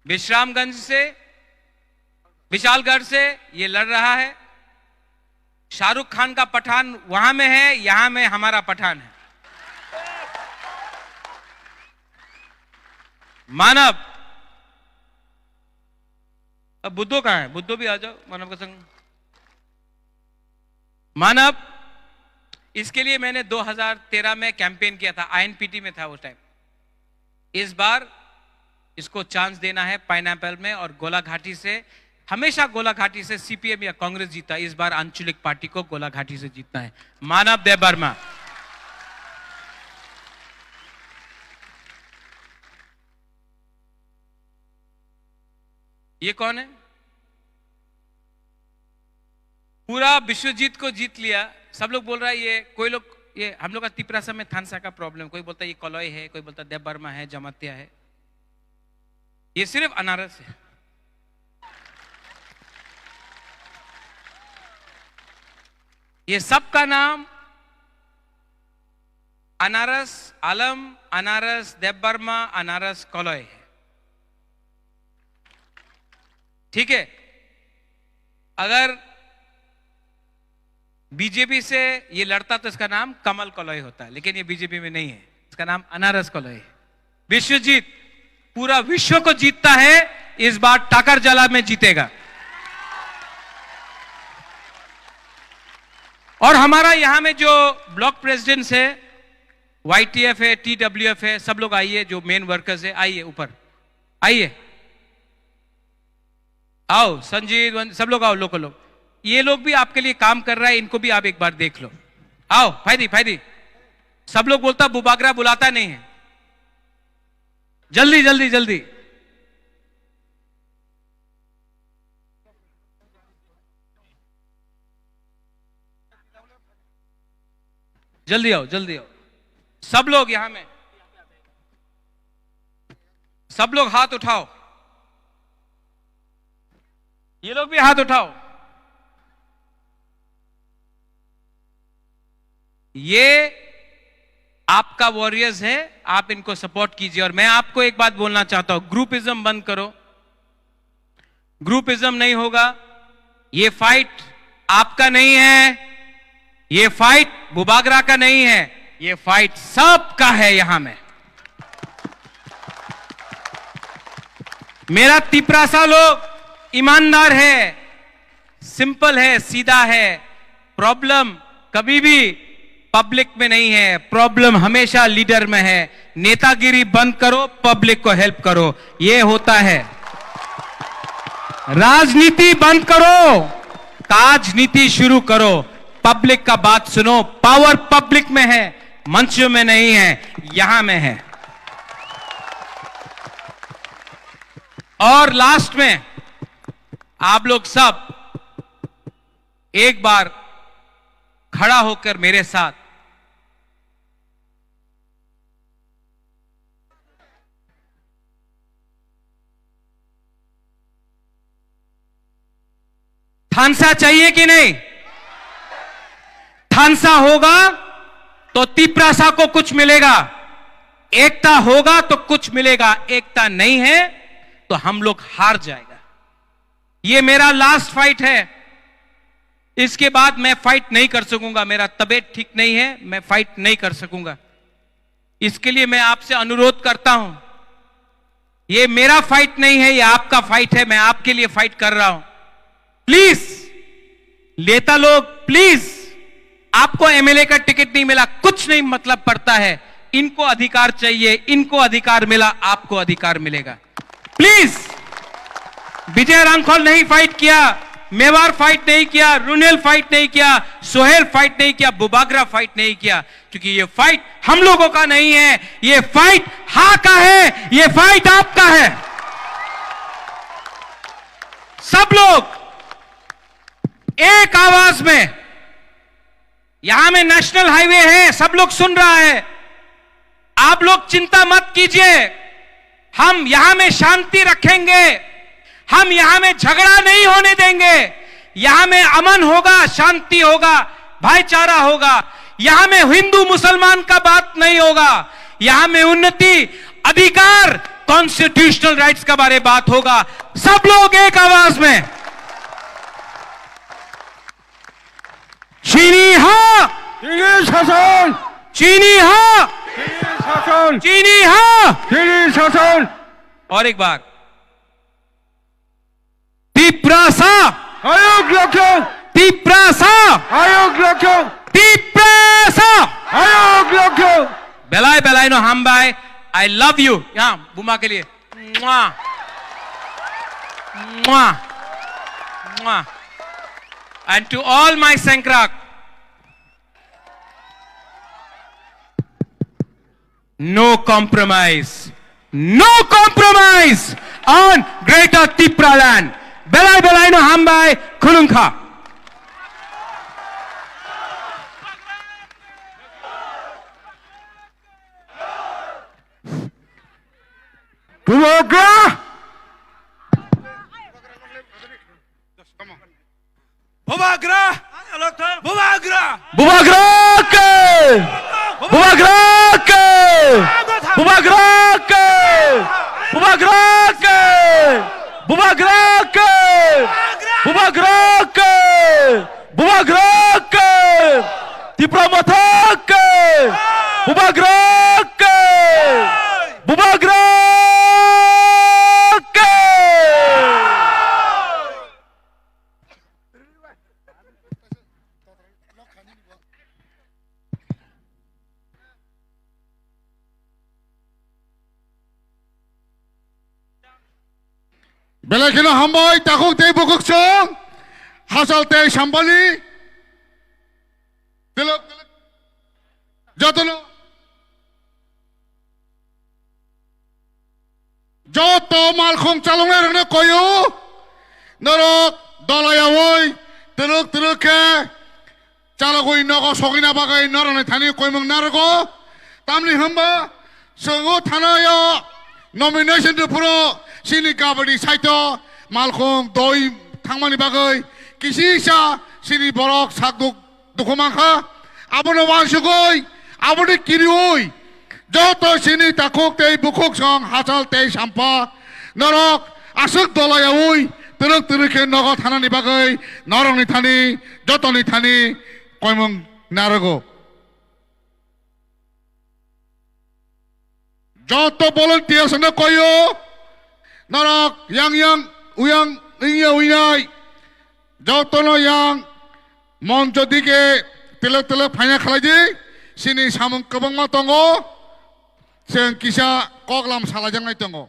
विश्रामगंज से, विशालगढ़ से ये लड़ रहा है। शाहरुख खान का पठान वहां में है, यहां में हमारा पठान है। मानव। अब बुद्धो कहां है? बुद्धो भी आ जाओ मानव का संग। मानव, इसके लिए मैंने 2013 में कैंपेन किया था, INPT में था उस टाइम। इस बार इसको चांस देना है पाइनएप्पल में और गोलाघाटी से। हमेशा गोलाघाटी से CPM या कांग्रेस जीता, इस बार आंचलिक पार्टी को गोलाघाटी से जीतना है। मानव देबबर्मा। ये कौन है? पूरा विश्वजीत को जीत लिया। सब लोग बोल रहा है ये, कोई लोग ये हम लोग का तिपरासा में थानसा का प्रॉब्लम, कोई बोलता है ये कलॉय है, कोई बोलता है देबबर्मा है, जमातिया है। ये सिर्फ अनारस है। ये सब का नाम अनारस आलम, अनारस देबबर्मा, अनारस कलॉय है। ठीक है, अगर बीजेपी से ये लड़ता तो इसका नाम कमल कलॉय होता है, लेकिन ये बीजेपी में नहीं है, इसका नाम अनारस कलॉय है। विश्वजीत पूरा विश्व को जीतता है, इस बार टाकर जला में जीतेगा। और हमारा यहां में जो ब्लॉक प्रेसिडेंट्स है, YTF है, TWF है, सब लोग आइए, जो मेन वर्कर्स है आइए ऊपर, आइए, आओ संजीव, सब लोग आओ, लोकल लोग, ये लोग भी आपके लिए काम कर रहा है, इनको भी आप एक बार देख लो। आओ फायदी, सब लोग बोलता बुबागरा बुलाता नहीं है, जल्दी जल्दी जल्दी। जल्दी आओ, जल्दी आओ, सब लोग यहां में, सब लोग हाथ उठाओ, ये लोग भी हाथ उठाओ। ये आपका वॉरियर्स है, आप इनको सपोर्ट कीजिए। और मैं आपको एक बात बोलना चाहता हूं, ग्रुपिज्म बंद करो, ग्रुपिज्म नहीं होगा। ये फाइट आपका नहीं है, ये फाइट बुबागरा का नहीं है, ये फाइट सबका है। यहां में मेरा तिपरासा लोग ईमानदार है, सिंपल है, सीधा है। प्रॉब्लम कभी भी पब्लिक में नहीं है, प्रॉब्लम हमेशा लीडर में है। नेतागिरी बंद करो, पब्लिक को हेल्प करो, ये होता है। राजनीति बंद करो, ताजनीति शुरू करो, पब्लिक का बात सुनो। पावर पब्लिक में है, मंचों में नहीं है, यहां में है। और लास्ट में आप लोग सब एक बार खड़ा होकर मेरे साथ थानसा चाहिए कि नहीं? थानसा होगा तो तिपरासा को कुछ मिलेगा, एकता होगा तो कुछ मिलेगा, एकता नहीं है तो हम लोग हार जाएगा। ये मेरा लास्ट फाइट है, इसके बाद मैं फाइट नहीं कर सकूंगा। मेरा तबीयत ठीक नहीं है, मैं फाइट नहीं कर सकूंगा। इसके लिए मैं आपसे अनुरोध करता हूं, ये मेरा फाइट नहीं है, ये आपका फाइट है, मैं आपके लिए फाइट कर रहा हूं। प्लीज नेता लोग, प्लीज, आपको एमएलए का टिकट नहीं मिला, कुछ नहीं मतलब पड़ता है। इनको अधिकार चाहिए, इनको अधिकार मिला, आपको अधिकार मिलेगा। प्लीज, विजय रांखोल नहीं फाइट किया, मेवार फाइट नहीं किया, रुनेल फाइट नहीं किया, सोहेल फाइट नहीं किया, बुबागरा फाइट नहीं किया, क्योंकि ये फाइट हम लोगों का नहीं है, ये फाइट हा का है, ये फाइट आपका है। सब लोग एक आवाज में, यहां में नेशनल हाईवे है, सब लोग सुन रहा है। आप लोग चिंता मत कीजिए, हम यहां में शांति रखेंगे, हम यहां में झगड़ा नहीं होने देंगे। यहां में अमन होगा, शांति होगा, भाईचारा होगा। यहां में हिंदू मुसलमान का बात नहीं होगा, यहां में उन्नति, अधिकार, कॉन्स्टिट्यूशनल राइट्स का बारे बात होगा। सब लोग एक आवाज में, चीनी हाँ, चीनी शासन, चीनी हाँ, चीनी शासन, चीनी हाँ, चीनी शासन। और एक बार, तिपरासा आयोग लक्ष्य Tiprasa. Ayok Lokyo. Tiprasa. Ayok Lokyo. Belai no hambai. I love you. यहाँ बुमा के लिए. Mwah. Mwah. Mwah. And to all my Sankrak, no compromise. No compromise on Greater Tipra land. Belai no hambai kulungka. Bubagra. Bubagra. Bubagra. Bubagra ke. Bubagra ke. Bubagra ke. Bubagra ke. Bubagra ke. Bubagra ke. Bubagra ke. Tipra mathak ke. Bubagra ke. Bubagra ke. Belakina hambai takuk tei bukuk song hasal tei sambali telok jotono joto malkhong calonge rangna koyo norok dolayawoi telok ke calagoi nogo sogina bagai norone thani koimong nargo tamni hamba songo thanayo nomination to pro sini kabadi saito malkhong doi thangmani bagai kisisa sini borok sakduk dukhomangkha abono wansugoi aboni kirioi joto sini takuk tei bukuk song hasal tei sampa norok asuk dolayaoi teruk ke nogo thanani bagai norongni thani jotoni thani koimong narago joto volunteers na koyo norok yang uyang uyai joto no yang monjo dike telok phanya khalai sini samung kabang ma tongo seng kisa koklam salajang nai tongo